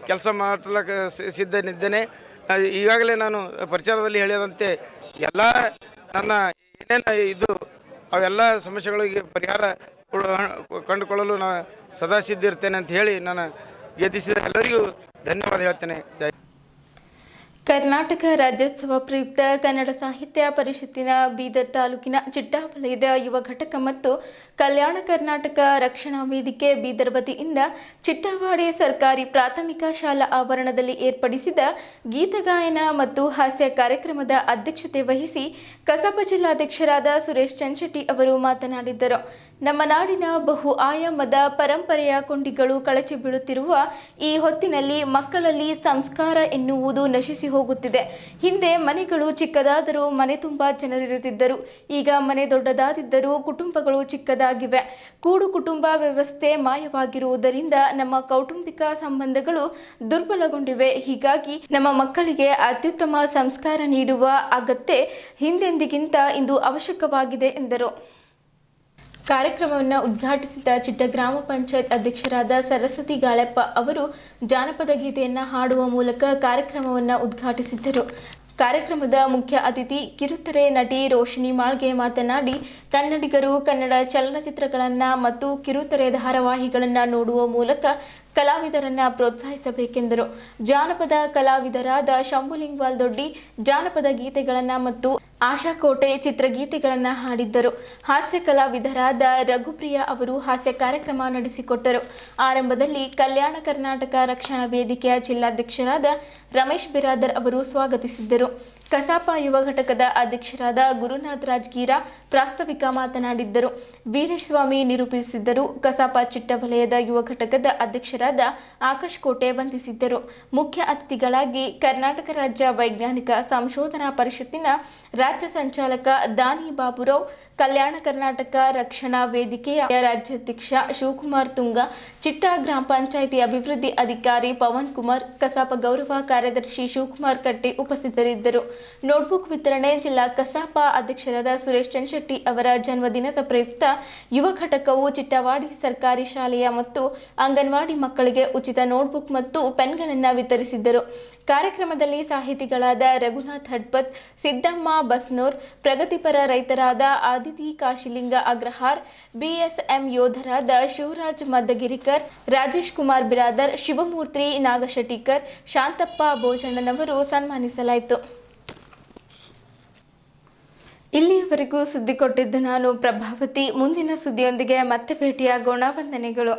ಕೆಲಸ ಮಾಡಲಿಕ್ಕೆ ಸಿದ್ಧನಿದ್ದೇನೆ. ಈಗಾಗಲೇ ನಾನು ಪ್ರಚಾರದಲ್ಲಿ ಹೇಳಿದಂತೆ ಎಲ್ಲ ನನ್ನ ಏನೇನು ಇದು ಅವೆಲ್ಲ ಸಮಸ್ಯೆಗಳಿಗೆ ಪರಿಹಾರ ಕಂಡುಕೊಳ್ಳಲು ನಾನು ಸದಾ ಸಿದ್ಧಿರ್ತೇನೆ ಅಂತ ಹೇಳಿ ನಾನು ಗೆದ್ದಿಸಿದ ಎಲ್ಲರಿಗೂ ಧನ್ಯವಾದ ಹೇಳ್ತೇನೆ. ಜೈ ಕರ್ನಾಟಕ ರಾಜ್ಯೋತ್ಸವ ಪ್ರಯುಕ್ತ ಕನ್ನಡ ಸಾಹಿತ್ಯ ಪರಿಷತ್ತಿನ ಬೀದರ್ ತಾಲೂಕಿನ ಚಿಟ್ಟಾವಲಯದ ಯುವ ಘಟಕ ಮತ್ತು ಕಲ್ಯಾಣ ಕರ್ನಾಟಕ ರಕ್ಷಣಾ ವೇದಿಕೆ ಬೀದರ್ ವತಿಯಿಂದ ಚಿಟ್ಟವಾಡಿ ಸರ್ಕಾರಿ ಪ್ರಾಥಮಿಕ ಶಾಲಾ ಆವರಣದಲ್ಲಿ ಏರ್ಪಡಿಸಿದ ಗೀತಗಾಯನ ಮತ್ತು ಹಾಸ್ಯ ಕಾರ್ಯಕ್ರಮದ ಅಧ್ಯಕ್ಷತೆ ವಹಿಸಿ ಕಸಾಪ ಜಿಲ್ಲಾಧ್ಯಕ್ಷರಾದ ಸುರೇಶ್ ಚಂಚೆಟ್ಟಿ ಅವರು ಮಾತನಾಡಿದರು. ನಮ್ಮ ನಾಡಿನ ಬಹು ಆಯಾಮದ ಪರಂಪರೆಯ ಕೊಂಡಿಗಳು ಕಳಚಿ ಬೀಳುತ್ತಿರುವ ಈ ಹೊತ್ತಿನಲ್ಲಿ ಮಕ್ಕಳಲ್ಲಿ ಸಂಸ್ಕಾರ ಎನ್ನುವುದು ನಶಿಸಿ ಹೋಗುತ್ತಿದೆ. ಹಿಂದೆ ಮನೆಗಳು ಚಿಕ್ಕದಾದರೂ ಮನೆ ತುಂಬ ಜನರಿರುತ್ತಿದ್ದರು. ಈಗ ಮನೆ ದೊಡ್ಡದಾದಿದ್ದರೂ ಕುಟುಂಬಗಳು ಚಿಕ್ಕದಾಗಿವೆ. ಕೂಡು ಕುಟುಂಬ ವ್ಯವಸ್ಥೆ ಮಾಯವಾಗಿರುವುದರಿಂದ ನಮ್ಮ ಕೌಟುಂಬಿಕ ಸಂಬಂಧಗಳು ದುರ್ಬಲಗೊಂಡಿವೆ. ಹೀಗಾಗಿ ನಮ್ಮ ಮಕ್ಕಳಿಗೆ ಅತ್ಯುತ್ತಮ ಸಂಸ್ಕಾರ ನೀಡುವ ಅಗತ್ಯ ಹಿಂದೆಂದಿಗಿಂತ ಇಂದು ಅವಶ್ಯಕವಾಗಿದೆ ಎಂದರು. ಕಾರ್ಯಕ್ರಮವನ್ನು ಉದ್ಘಾಟಿಸಿದ ಚಿಟ್ಟ ಗ್ರಾಮ ಪಂಚಾಯತ್ ಅಧ್ಯಕ್ಷರಾದ ಸರಸ್ವತಿ ಗಾಳಪ್ಪ ಅವರು ಜಾನಪದ ಗೀತೆಯನ್ನು ಹಾಡುವ ಮೂಲಕ ಕಾರ್ಯಕ್ರಮವನ್ನು ಉದ್ಘಾಟಿಸಿದ್ದರು. ಕಾರ್ಯಕ್ರಮದ ಮುಖ್ಯ ಅತಿಥಿ ಕಿರುತೆರೆ ನಟಿ ರೋಶಿನಿ ಮಾಳ್ಗೆ ಮಾತನಾಡಿ, ಕನ್ನಡಿಗರು ಕನ್ನಡ ಚಲನಚಿತ್ರಗಳನ್ನು ಮತ್ತು ಕಿರುತೆರೆ ಧಾರಾವಾಹಿಗಳನ್ನು ನೋಡುವ ಮೂಲಕ ಕಲಾವಿದರನ್ನು ಪ್ರೋತ್ಸಾಹಿಸಬೇಕೆಂದರು. ಜಾನಪದ ಕಲಾವಿದರಾದ ಶಂಭುಲಿಂಗವಾಲ್ ದೊಡ್ಡಿ ಜಾನಪದ ಗೀತೆಗಳನ್ನು ಮತ್ತು ಆಶಾಕೋಟೆ ಚಿತ್ರಗೀತೆಗಳನ್ನು ಹಾಡಿದ್ದರು. ಹಾಸ್ಯ ಕಲಾವಿದರಾದ ರಘುಪ್ರಿಯ ಅವರು ಹಾಸ್ಯ ಕಾರ್ಯಕ್ರಮ ನಡೆಸಿಕೊಟ್ಟರು. ಆರಂಭದಲ್ಲಿ ಕಲ್ಯಾಣ ಕರ್ನಾಟಕ ರಕ್ಷಣಾ ವೇದಿಕೆಯ ಜಿಲ್ಲಾಧ್ಯಕ್ಷರಾದ ರಮೇಶ್ ಬಿರಾದರ್ ಅವರು ಸ್ವಾಗತಿಸಿದ್ದರು. ಕಸಾಪ ಯುವ ಘಟಕದ ಅಧ್ಯಕ್ಷರಾದ ಗುರುನಾಥ್ ರಾಜ್ಗೀರ ಪ್ರಾಸ್ತಾವಿಕ ಮಾತನಾಡಿದ್ದರು. ವೀರೇಶ್ ಸ್ವಾಮಿ ನಿರೂಪಿಸಿದ್ದರು. ಕಸಾಪ ಚಿಟ್ಟ ವಲಯದ ಯುವ ಘಟಕದ ಅಧ್ಯಕ್ಷರಾದ ಆಕಾಶ್ ಕೋಟೆ ವಂದಿಸಿದ್ದರು. ಮುಖ್ಯ ಅತಿಥಿಗಳಾಗಿ ಕರ್ನಾಟಕ ರಾಜ್ಯ ವೈಜ್ಞಾನಿಕ ಸಂಶೋಧನಾ ಪರಿಷತ್ತಿನ ರಾಜ್ಯ ಸಂಚಾಲಕ ದಾನಿ ಬಾಬುರಾವ್, ಕಲ್ಯಾಣ ಕರ್ನಾಟಕ ರಕ್ಷಣಾ ವೇದಿಕೆಯ ರಾಜ್ಯಾಧ್ಯಕ್ಷ ಶಿವಕುಮಾರ್ ತುಂಗ, ಚಿಟ್ಟ ಗ್ರಾಮ ಪಂಚಾಯಿತಿ ಅಭಿವೃದ್ಧಿ ಅಧಿಕಾರಿ ಪವನ್ ಕುಮಾರ್, ಕಸಾಪ ಗೌರವ ಕಾರ್ಯದರ್ಶಿ ಶಿವಕುಮಾರ್ ಕಟ್ಟಿ ಉಪಸ್ಥಿತರಿದ್ದರು. ನೋಟ್ಬುಕ್ ವಿತರಣೆ ಜಿಲ್ಲಾ ಕಸಾಪ ಅಧ್ಯಕ್ಷರಾದ ಸುರೇಶ್ ಚಂಚೆಟ್ಟಿ ಅವರ ಜನ್ಮದಿನದ ಪ್ರಯುಕ್ತ ಯುವ ಘಟಕವು ಚಿಟ್ಟವಾಡಿ ಸರ್ಕಾರಿ ಶಾಲೆಯ ಮತ್ತು ಅಂಗನವಾಡಿ ಮಕ್ಕಳಿಗೆ ಉಚಿತ ನೋಟ್ಬುಕ್ ಮತ್ತು ಪೆನ್ಗಳನ್ನು ವಿತರಿಸಿದ್ದರು. ಕಾರ್ಯಕ್ರಮದಲ್ಲಿ ಸಾಹಿತಿಗಳಾದ ರಘುನಾಥ್ ಹಡ್ಪತ್, ಸಿದ್ದಮ್ಮ ಬಸ್ನೂರ್, ಪ್ರಗತಿಪರ ರೈತರಾದ ಆದಿತಿ ಕಾಶಿಲಿಂಗ ಅಗ್ರಹಾರ್, ಬಿಎಸ್ಎಂ ಯೋಧರಾದ ಶಿವರಾಜ್ ಮದ್ದಗಿರಿಕರ್, ರಾಜೇಶ್ ಕುಮಾರ್ ಬಿರಾದರ್, ಶಿವಮೂರ್ತಿ ನಾಗಶೆಟ್ಟಿಕರ್, ಶಾಂತಪ್ಪ ಭೋಜಣ್ಣನವರು ಸನ್ಮಾನಿಸಲಾಯಿತು. ಇಲ್ಲಿಯವರೆಗೂ ಸುದ್ದಿ ಕೊಟ್ಟಿದ್ದು ನಾನು ಪ್ರಭಾವತಿ. ಮುಂದಿನ ಸುದ್ದಿಯೊಂದಿಗೆ ಮತ್ತೆ ಭೇಟಿಯಾಗೋಣ. ವಂದನೆಗಳು.